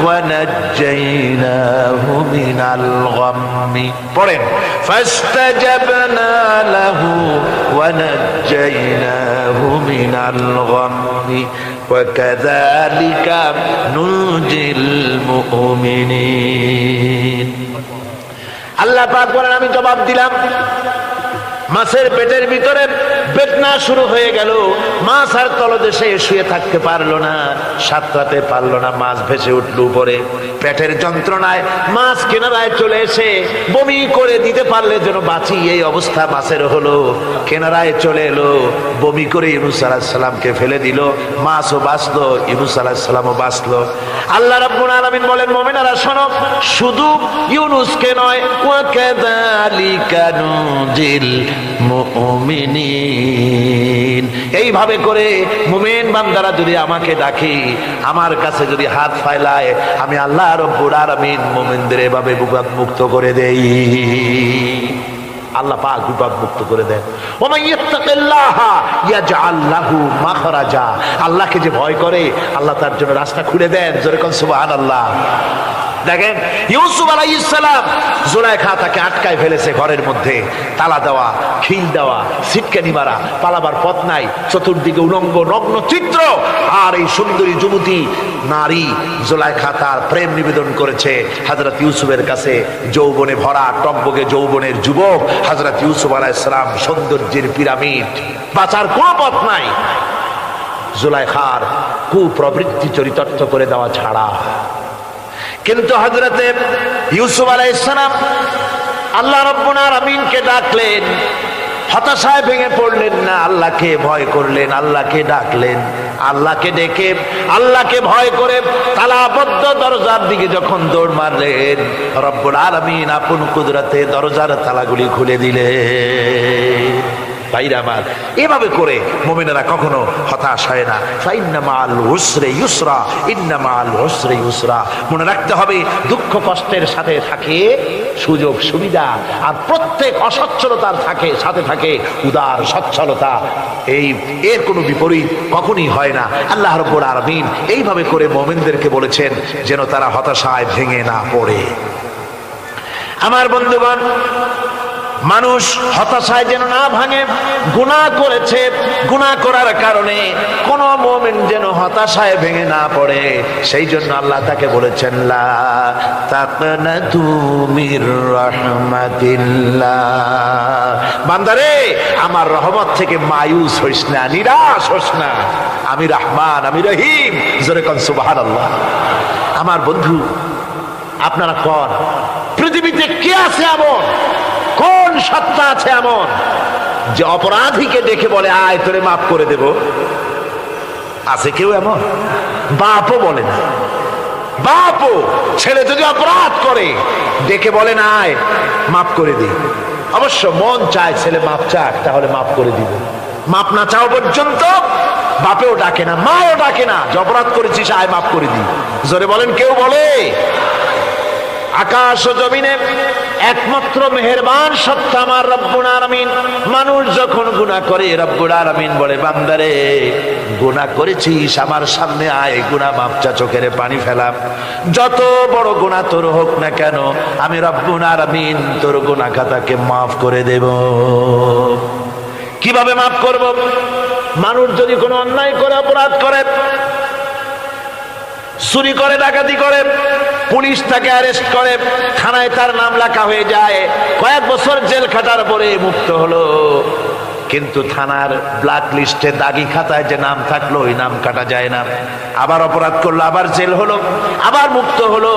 ওয়া নাজ্জাইনাহু মিনাল গাম্মি। পড়েন, ফাস্তাজাবনা লাহু ওয়া নাজ্জাইনাহু মিনাল গাম্মি ওয়া কাযালিকা নুনজিল মুমিনিন। আল্লাহ পাক বলেন, আমি জবাব দিলাম। মাছের পেটের ভিতরে বেদনা শুরু হয়ে গেল, মাছ আর তলদেশে শুয়ে থাকতে পারলো না, সাঁতরাতে পারলো না, মাছ ভেসে উঠল উপরে। পেটের যন্ত্রণায় মাছ কিনারায় চলে এসে বমি করে দিতে পারলে যেন বাঁচি, এই অবস্থা মাছের হলো। কিনারায় চলে এলো, বমি করে ইউনূস আলাইহিস সালামকে ফেলে দিল, মাছও বাঁচলো, ইউনূস আলাইহিস সালামও বাঁচলো। আল্লাহ রাব্বুল আলামিন বলেন, মুমিনেরা শোনো, শুধু ইউনূসকে নয়, ওয়া কাযালিকা নুনজিল মুমিনিন। এইভাবে করে মুমিন বান্দারা যদি আমাকে ডাকে, আমার কাছে যদি হাত ফাইলায়, আমি আল্লাহ রাব্বুল আলামিন মুমিনদের এভাবে বিপদ মুক্ত করে দেই। আল্লাহ পাক বিপদ মুক্ত করে দেন। ওয়া ইয়াত্তাকিল্লাহা ইয়াজআল লাহু মাখরাজা। আল্লাহকে যে ভয় করে, আল্লাহ তার জন্য রাস্তা খুলে দেন। জোরে কোন সুবহানাল্লাহ। দেখেন, ইউসুফ আলাইহিস সালাম, জুলাইখা তাকে আটকায় ফেলেছে ঘরের মধ্যে, তালা দেওয়া, খিল দেওয়া, সিটকানি মারা, পালাবার পথ নাই, চতুর্দিকে উলঙ্গ নগ্ন চিত্র। আর এই সুন্দরী যুবতী নারী জুলাইখা তার প্রেম নিবেদন করেছে হযরত ইউসুফের কাছে। যৌবনে ভরা, টকবগে যৌবনের যুবক হযরত ইউসুফ আলাইহিস সালাম, সৌন্দর্যের পিরামিড, বাঁচার কোনো পথ নাই জুলাইখার কুপ্রবৃত্তি চরিতার্থ করে দেওয়া ছাড়া। কিন্তু হযরতে ইউসুফ আলাইহিস সালাম আল্লাহ রাব্বুল আলামিনকে ডাকলেন, হতাশায় ভেঙে পড়লেন না, আল্লাহকে ভয় করলেন, আল্লাহকে ডাকলেন। আল্লাহকে ডেকে, আল্লাহকে ভয় করে তালাবদ্ধ দরজার দিকে যখন দৌড় মারলেন, রব্বুল আলামিন আপন কুদরতে দরজার তালাগুলি খুলে দিলেন। ভাইরা আমার, এভাবে করে মুমিনেরা কখনো হতাশ হয় না। ফাইন্না মাআল উসরি ইউসরা, ইন্না মাআল উসরি ইউসরা। মনে রাখতে হবে, দুঃখ কষ্টের সাথে থাকে সুযোগ সুবিধা, আর প্রত্যেক অসচ্ছলতার সাথে থাকে উদার সচ্ছলতা। এর কোনো বিপরীত কখনই হয় না। আল্লাহ রাব্বুল আলামিন এইভাবে করে মুমিনদেরকে বলেছেন যেন তারা হতাশায় ভেঙে না পড়ে। আমার বন্ধুগণ, মানুষ হতাশায় যেন না ভাঙে। গুনাহ করেছে, গুনাহ করার কারণে কোন মুমিন যেন হতাশায় ভেঙে না পড়ে, সেই জন্য আল্লাহ তাকে বলেছেন, লা তাকনাতু মির রাহমাতিল্লাহ। বান্দারে, আমার রহমত থেকে মায়ুস হইস না, নিরাশ হোস না। আমি রহমান, আমি রহিম। জোরে কোন সুবহানাল্লাহ। আমার বন্ধু, আপনারা কোন পৃথিবীতে কে আছে এমন, কোন সত্তা আছে এমন যে অপরাধীকে ডেকে বলে, আয় তোরে মাফ করে দেব? আছে কেউ এমন? বাপও বলে না। বাপও ছেলে যদি অপরাধ করে ডেকে বলে না, আয় মাফ করে দি। অবশ্য মন চায় ছেলে মাফ চাক, তাহলে মাফ করে দিব। মাফ না চাও পর্যন্ত বাপেও ডাকে না, মাও ডাকে না যে অপরাধ করেছিস, আয় মাফ করে দি। জোরে বলেন, কেউ বলে? আকাশ ও জমিনে একমাত্র মেহেরবান সত্তা আমার রব্বুল আলামিন। মানুষ যখন গুনাহ করে, রব্বুল আলামিন বলে, বান্দারে গুনাহ করেছিস, আমার সামনে আয়, গুনাহ মাফ চা, চোখের পানি ফেলাম। যত বড় গুনাহ তোর হোক না কেন, আমি রব্বুল আলামিন তোর গুনাহ খাতাকে মাফ করে দেব। কিভাবে মাফ করব? মানুষ যদি কোনো অন্যায় করে, অপরাধ করে, চুরি করে, ডাকাতি করে, পুলিশ তাকে অ্যারেস্ট করে, থানায় তার নাম লেখা হয়ে যায়, কয়েক বছর জেল খাটার পরে মুক্ত হলো। কিন্তু থানার ব্ল্যাক লিস্টে, দাগি খাতায় যে নাম থাকলো, ওই নাম কাটা যায় না। আবার অপরাধ করলো, আবার জেল হলো, আবার মুক্ত হলো,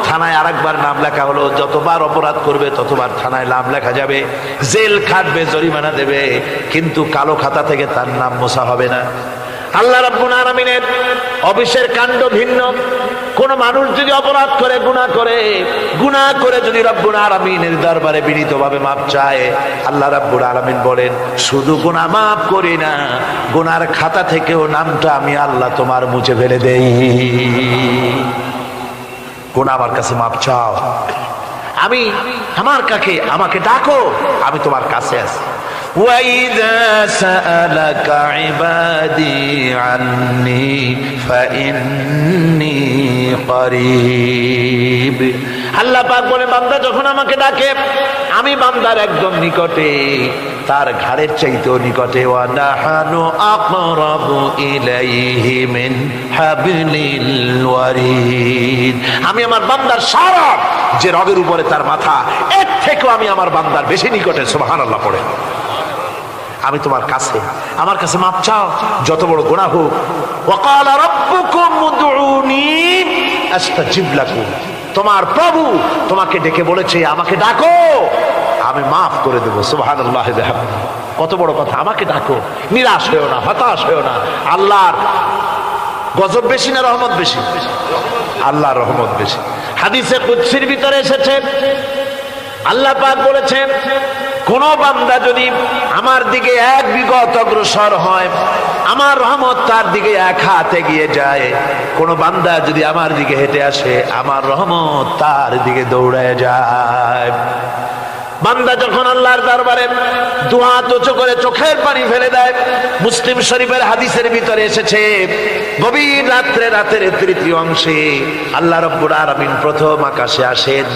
থানায় আরেকবার নাম লেখা হলো। যতবার অপরাধ করবে ততবার থানায় নাম লেখা যাবে, জেল খাটবে, জরিমানা দেবে, কিন্তু কালো খাতা থেকে তার নাম মোছা হবে না। আল্লাহ রাব্বুল আলামিনের অফিসের কাণ্ড ভিন্ন। কোন মানুষ যদি অপরাধ করে, গুনাহ করে যদি রব্বুল আলামিনের দরবারে বিনীতভাবে মাপ চায়, আল্লাহ রাব্বুল আলামিন বলেন, শুধু গুনাহ মাফ করি না, গুনার খাতা থেকেও নামটা আমি আল্লাহ তোমার মুছে ফেলে দেই। গুনাহ আমার কাছে মাপ চাও, আমাকে ডাকো, আমি তোমার কাছে আছি। وَإِذَا سَأَلَكَ عِبَادِي عَنِّي فَإِنِّي قَرِيبٌ। আল্লাহ পাক বলে বান্দা যখন আমাকে ডাকে আমি বান্দার একদম নিকটে, তার ঘাড়ের চাইতেও নিকটে। ওয়া নাহানু আকরাবু ইলাইহি মিন হাবলিল ওয়ারিদ। আমি আমার বান্দার সারা যে রগের উপরে তার মাথা, এর থেকেও আমি আমার বান্দার বেশি নিকটে। সুবহানাল্লাহ পড়ে। আমি তোমার কাছে, আমার কাছে মাপ চাও, যত বড় গুনাহ হোক। ওয়াকালা রাব্বুকুম উদউনি আস্তাজিব লাকুম। তোমার প্রভু তোমাকে ডেকে বলেছে আমাকে ডাকো, আমি মাফ করে দেবো। সুবহানাল্লাহ। কত বড় কথা, আমাকে ডাকো, নিরাশ হয়েও না, হতাশ হয়েও না। আল্লাহর গজব বেশি না রহমত বেশি? আল্লাহর রহমত বেশি। হাদিসে কুদসির ভিতরে এসেছে, আল্লাহ পাক বলেছেন কোন বান্দা যদি আমার দিকে এক বিগত অগ্রসর হয়, আমার রহমত তার দিকে এক হাত এগিয়ে যায়। কোন বান্দা যদি আমার দিকে হেঁটে আসে, আমার রহমত তার দিকে দৌড়ায় যায়। বান্দা যখন আল্লাহর দরবারে দুহাত উঁচু করে চোখের পানি ফেলে দেয়, মুসলিম শরীফের হাদিসের ভিতরে এসেছে গভীর রাত্রে, রাতের তৃতীয় অংশে আল্লাহ রাব্বুল আলামিন প্রথম আকাশে আসেন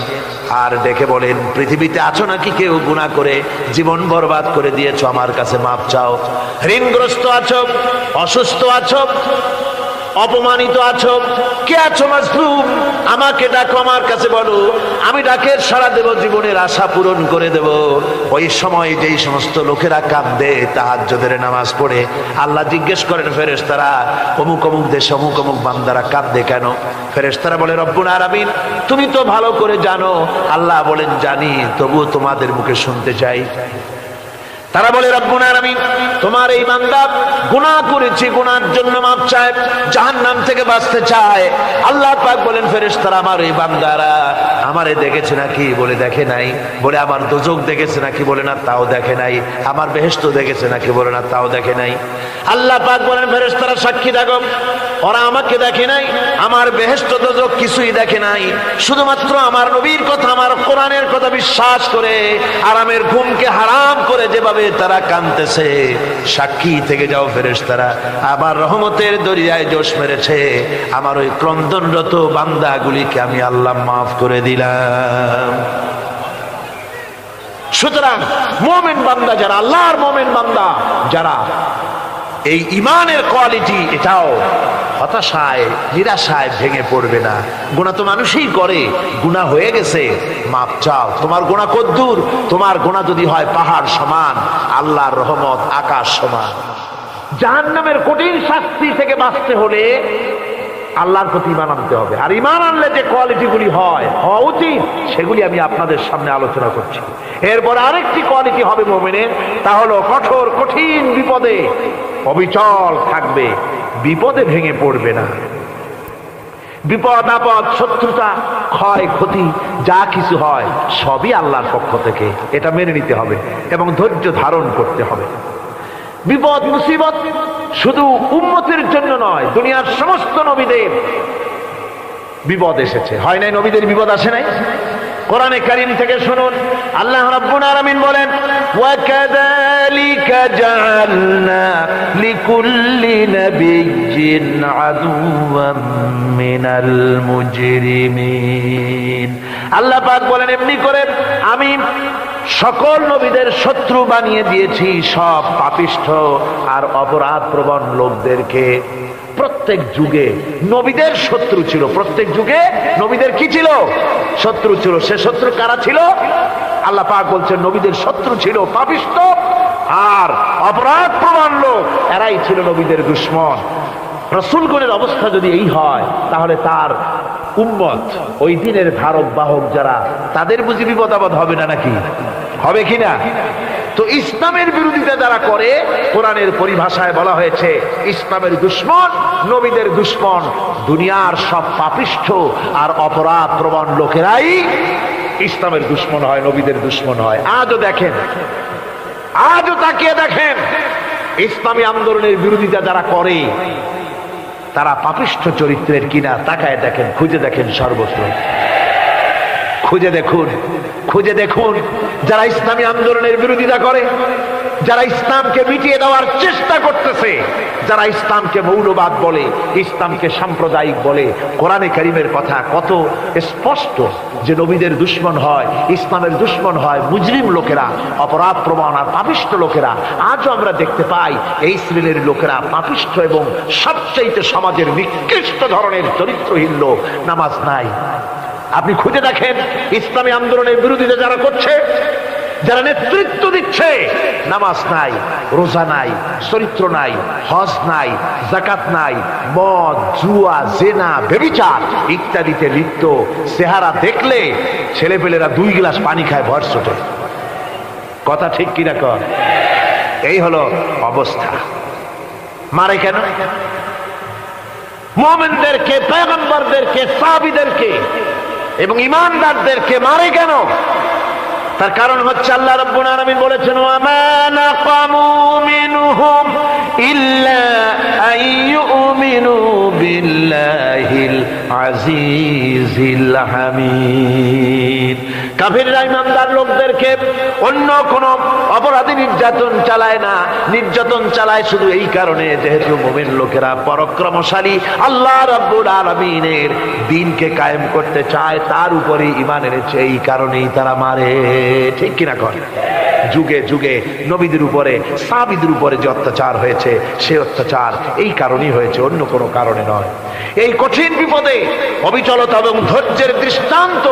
আর ডেকে বলেন, পৃথিবীতে আছো নাকি কেউ গুনাহ করে জীবন বরবাদ করে দিয়েছো, আমার কাছে মাপ চাও। ঋণগ্রস্ত আছো, অসুস্থ আছো, অপমানিত আছো, কে আছো মাজলুম, আমাকে ডাকো, আমার কাছে বলো, আমি ডাকের সাড়া দেব, জীবনের আশা পূরণ করে দেব। ওই সময় যেই সমস্ত লোকেরা কাঁদে তাহাজ্জুদের নামাজ পড়ে, আল্লাহ জিজ্ঞেস করেন ফেরেশতারা, অমুক অমুক দেশে অমুক অমুক বান্দারা কাঁদে কেন? ফেরেশতারা বলে রব্বুল আলামিন তুমি তো ভালো করে জানো। আল্লাহ বলেন জানি, তবুও তোমাদের মুখে শুনতে চাই। তারা বলে রব্বুল আলামিন তোমার এই বান্দা গুনাহ করেছে, গুনার জন্য মাপ চায়, জাহান্নাম থেকে বাঁচতে চায়। আল্লাহ পাক বলেন ফেরেশতারা আমার এই বান্দারা আমারে দেখেছে নাকি? বলে দেখে নাই। বলে আমার দোজখ দেখেছে নাকি? বলে না, তাও দেখে নাই। আমার বেহেশত দেখেছে নাকি? বলে না, তাও দেখে নাই। আল্লাহ পাক বলেন ফেরেশতারা সাক্ষী থাকো, ওরা আমাকে দেখে নাই, আমার বেহেশত দোজখ কিছুই দেখে নাই, শুধুমাত্র আমার নবীর কথা, আমার কোরআনের কথা বিশ্বাস করে আরামের ঘুমকে হারাম করে যেভাবে তারা কাঁদতেছে, সাক্ষী থেকে যাও ফেরেশতারা, আমার রহমতের দরিয়ায় জোশ মেরেছে, আমার ওই ক্রন্দনরত বান্দাগুলিকে আমি আল্লাহ মাফ করে দিলাম। সুতরাং মুমিন বান্দা যারা, আল্লাহর মুমিন বান্দা যারা, এই ইমানের কোয়ালিটি, এটাও হতাশায় নিরাশায় ভেঙে পড়বে না। গুনাহ তো মানুষই করে, গুনাহ হয়ে গেছে, মাপ চাও। তোমার গুনাহ কদ্দূর? তোমার গুনাহ যদি হয় পাহাড় সমান, আল্লাহর রহমত আকাশ সমান। জাহান্নামের কঠিন শাস্তি থেকে বাঁচতে হলে আল্লাহর প্রতি ঈমান আনতে হবে। আর ঈমান আনলে যে কোয়ালিটিগুলি হওয়া উচিত, সেগুলি আমি আপনাদের সামনে আলোচনা করছি। এরপর আরেকটি কোয়ালিটি হবে মুমিনের, তা হলো কঠোর কঠিন বিপদে অবিচল থাকবে, বিপদে ভেঙে পড়বে না। বিপদ আপদ, শত্রুতা, ক্ষয় ক্ষতি যা কিছু হয় সবই আল্লাহর পক্ষ থেকে, এটা মেনে নিতে হবে এবং ধৈর্য ধারণ করতে হবে। বিপদ মুসিবত শুধু উম্মতের জন্য নয়, দুনিয়ার সমস্ত নবীদের বিপদ এসেছে, হয় নাই? নবীদের বিপদ আসে নাই? কোরআনে কারীম থেকে শুনুন, আল্লাহ রাব্বুল আলামিন বলেন, ওয়া কাযালিকা জাআলনা লিকুল্লি নাবিয়্যিন আদুওয়াম মিনাল মুজরিমিন। আল্লাহ পাক বলেন এমনি করে আমি সকল নবীদের শত্রু বানিয়ে দিয়েছি, সব পাপিষ্ঠ আর অপরাধ প্রবণ লোকদেরকে। প্রত্যেক যুগে নবীদের শত্রু ছিল, প্রত্যেক যুগে নবীদের কি ছিল? শত্রু ছিল। সে শত্রু কারা ছিল? আল্লাহ পাক বলছেন নবীদের শত্রু ছিল পাপিষ্ঠ আর অপরাধ প্রবণ লোক, এরাই ছিল নবীদের দুশমন। রাসূলগণের অবস্থা যদি এই হয়, তাহলে তার উম্মত, ওই দিনের ধারক বাহক যারা, তাদের বুঝি বিপদ আপদ হবে না? নাকি হবে কিনা? তো ইসলামের বিরোধিতা যারা করে, কোরআনের পরিভাষায় বলা হয়েছে ইসলামের দুশমন, নবীদের দুশমন। দুনিয়ার সব পাপিষ্ঠ আর অপরাধ প্রবণ লোকেরাই ইসলামের দুশমন হয়, নবীদের দুশমন হয়। আজও দেখেন, আজও তাকিয়ে দেখেন, ইসলামী আন্দোলনের বিরোধিতা যারা করে তারা পাপিষ্ঠ চরিত্রের কিনা, তাকায় দেখেন, খুঁজে দেখেন সর্বত্র। খুঁজে দেখুন, খুঁজে দেখুন যারা ইসলামী আন্দোলনের বিরোধিতা করে, যারা ইসলামকে মিটিয়ে দেওয়ার চেষ্টা করতেছে, যারা ইসলামকে মৌলবাদ বলে, ইসলামকে সাম্প্রদায়িক বলে। কোরআনে কারীমের কথা কত স্পষ্ট যে নবীদের দুশমন হয়, ইসলামের দুশমন হয় মুজরিম লোকেরা, অপরাধ প্রবণ আর পাপিষ্ঠ লোকেরা। আজও আমরা দেখতে পাই এই শ্রেণীর লোকেরা পাপিষ্ঠ এবং সবচেয়ে সমাজের নিকৃষ্ট ধরনের চরিত্রহীন লোক। নামাজ নাই। আপনি খুঁজে দেখেন ইসলামী আন্দোলনের বিরোধিতা যারা করছে, যারা নেতৃত্ব দিচ্ছে, নামাজ নাই, রোজা নাই, চরিত্র নাই, হজ নাই, যাকাত নাই, মদ, জুয়া, জেনা, ব্যভিচার ইত্যাদিতে লিপ্ত। চেহারা দেখলে ছেলেপেলেরা 2 গ্লাস পানি খায় ভর ছোটে। কথা ঠিক কিনা কর? এই হলো অবস্থা। মারে কেন? মুমিনদেরকে, পয়গম্বরদেরকে, সাহাবীদেরকে এবং ঈমানদারদেরকে মারে কেন? তার কারণ হচ্ছে আল্লাহ রাব্বুল আলামিন বলেছেন, ওয়া মা নাকামু মিনহুম ইল্লা আইয়ুমিনু বিল্লাহিল আজিজিল হামিদ। কাফিররা ঈমানদার লোকদেরকে অন্য কোন অপরাধী নির্যাতন চালায় না, নির্যাতন চালায় শুধু এই কারণে যেহেতু মুমিন লোকেরা পরাক্রমশালী, আল্লাহ রাব্বুল আলামিনের দ্বীনকে কায়েম করতে চায়, তার উপরে ঈমান এনেছে, এই কারণেই তারা মারে। ঠিক কিনা কর? যুগে যুগে নবীদের উপরে, সাহাবীদের উপরে যে অত্যাচার হয়েছে, সে অত্যাচার এই কারণেই হয়েছে, অন্য কোনো কারণে নয়। এই কঠিন বিপদে অবিচলতা এবং ধৈর্যের দৃষ্টান্ত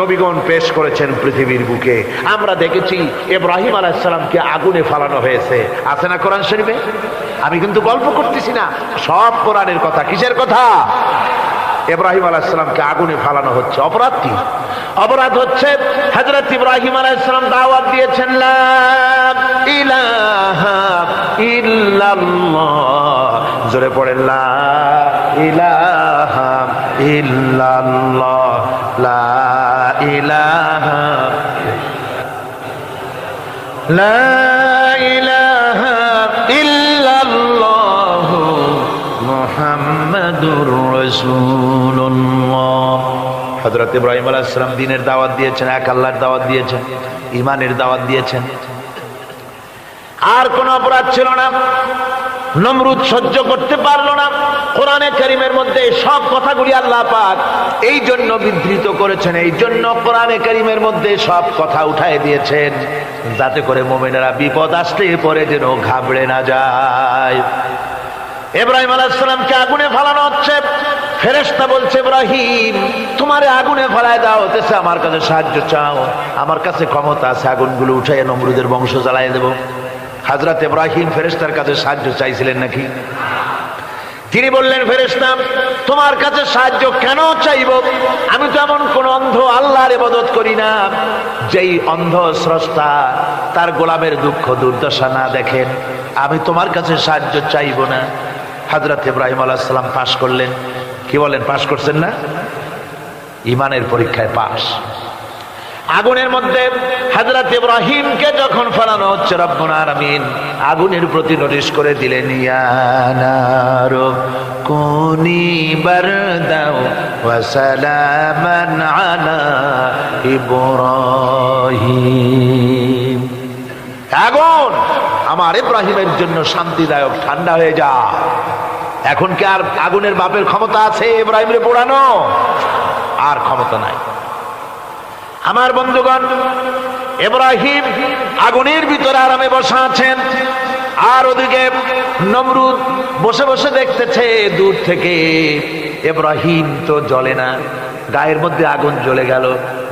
নবীগণ পেশ করেছেন পৃথিবীর বুকে। আমরা দেখেছি ইব্রাহিম আলাইহিস সালামকে আগুনে ফালানো হয়েছে, আছে না কোরআন শরীফে? আমি কিন্তু গল্প করতেছি না, সব কোরআনের কথা। কিসের কথা? ইব্রাহিম আলাইহিস সালামকে আগুনে ফালানো হচ্ছে। অপরাধ কি? অপরাধ হচ্ছে হযরত ইব্রাহিম আলাইহিস সালাম দাওয়াত দিয়েছেন, লা ইলাহা ইল্লাল্লাহ। জোরে পড়েন, লা ইলাহা ইল্লাল্লাহ, লা ইলাহা, লা ইলাহা ইল্লাল্লাহ মুহাম্মাদুর রাসূলুল্লাহ। হযরত ইব্রাহিম আলাইহিস সালাম দ্বীনের দাওয়াত দিয়েছেন, এক আল্লাহর দাওয়াত দিয়েছেন, ঈমানের দাওয়াত দিয়েছেন। আর কোন অপরাধ ছিল না। নমরুদ সহ্য করতে পারলো না। কোরআনে কারীমের মধ্যে সব কথাগুলি আল্লাহ পাক এই জন্য বিধৃত করেছেন, এই জন্য কোরআনে কারীমের মধ্যে সব কথা উঠায় দিয়েছেন, যাতে করে মুমিনেরা বিপদ আসলে পরে যেন ঘাবড়ে না যায়। ইব্রাহিম আলাইহিস সালামকে আগুনে ফালানো হচ্ছে। ফেরেশতা বলছে, ইব্রাহিম তোমারে আগুনে ফেলায় দেওয়া হতেছে, আমার কাছে সাহায্য চাও, আমার কাছে ক্ষমতা আছে, আগুনগুলো উঠাইয়া নমরুদের বংশ জ্বালায় দেব। হযরত ইব্রাহিম ফেরেশতার কাছে সাহায্য চাইছিলেন নাকি? তিনি বললেন, ফেরেশতা তোমার কাছে সাহায্য কেন চাইব? আমি তো এমন কোন অন্ধ আল্লাহর ইবাদত করি না যেই অন্ধ স্রষ্টা তার গোলামের দুঃখ দুর্দশা না দেখেন। আমি তোমার কাছে সাহায্য চাইব না। হযরত ইব্রাহিম আলাইহিস সালাম পাশ করলেন। কি বলেন, পাশ করছেন না? ঈমানের পরীক্ষায় পাশ। আগুনের মধ্যে হযরত ইব্রাহিমকে যখন ফেলানো হচ্ছে, রব্বুল আলামিন আগুনের প্রতি নোটিশ করে দিলেন, ইয়া নারু কুনি বারদাও ওয়া সালামান আলা ইব্রাহিম। আগুন আমার ইব্রাহিমের জন্য শান্তিদায়ক, ঠান্ডা হয়ে যা। এখন কি আর আগুনের বাপের ক্ষমতা আছে ইব্রাহিমরে পোড়ানো? আর ক্ষমতা নাই। আমার বন্ধুগণ, ইব্রাহিম আগুনের ভিতরে আরামে বসা আছেন, আর ওদিকে নমরুদ বসে বসে দেখতেছে দূর থেকে। ইব্রাহিম তো জ্বলে না, গায়ের মধ্যে আগুন জ্বলে গেল।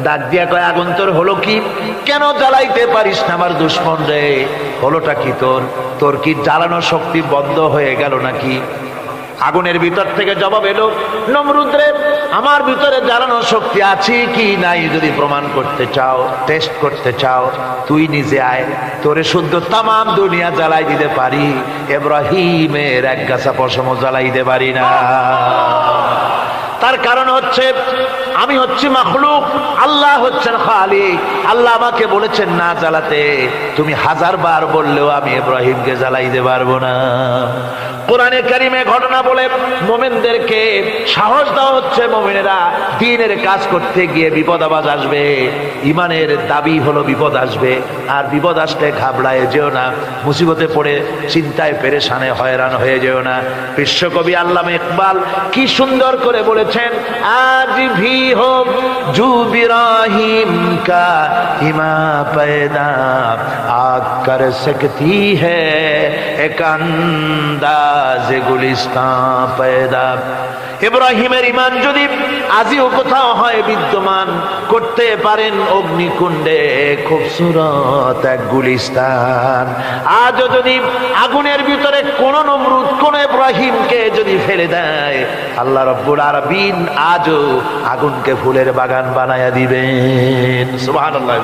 ডাক দিয়া কয়, আগুন তোর হলো কি? কেন জ্বালাইতে পারিস না আমার দুশমন রে? হলোটা কি তোর? তোর কি জ্বালানো শক্তি বন্ধ হয়ে গেল নাকি? আগুনের ভিতর থেকে জবাব এলো, নমরুদ রে, আমার ভিতরে জ্বালানো শক্তি আছে কি নাই যদি প্রমাণ করতে চাও, টেস্ট করতে চাও, তুই নিজে আয়, তোরে শুদ্ধ তামাম দুনিয়া জ্বালাই দিতে পারি, ইব্রাহিমের এক গাছা পশমও জ্বালাই দিতে পারি না। তার কারণ হচ্ছে আমি হচ্ছি মাখলুক, আল্লাহ হচ্ছেন খালিক। আল্লাহ আমাকে বলেছেন না জ্বালাতে, তুমি 1000 বার বললেও আমি ইব্রাহিমকে জ্বালাইতে পারবো না। কোরআনে কারিমে ঘটনা বলে মুমিনদেরকে সাহস দেওয়া হচ্ছে, মুমিনেরা দ্বীনের কাজ করতে গিয়ে বিপদ আবাজ আসবে, ইমানের দাবি হলো বিপদ আসবে, আর বিপদ আসলে ঘাবড়ায় যেও না, মুসিবতে পড়ে চিন্তায় পেরেশানে হয়রান হয়ে যেও না। বিশ্বকবি আল্লামা ইকবাল কি সুন্দর করে বলেছেন, আজ ভি হো জু ইব্রাহিম কা হিমা पैदा आग कर सकती है एक अंदाज गुलिस्तान पैदा। ইব্রাহিমের ইমান যদি আজিও কোথাও হয় বিদ্যমান, করতে পারেন অগ্নিকুণ্ডে খুবসুরত এক গুলিস্তান। আজও যদি আগুনের ভিতরে কোন নমরুদ কোন ইব্রাহিমকে যদি ফেলে দেয়, আল্লাহ রাব্বুল আলামিন আজও আগুনকে ফুলের বাগান বানায়া দিবেন। সুবহানাল্লাহ।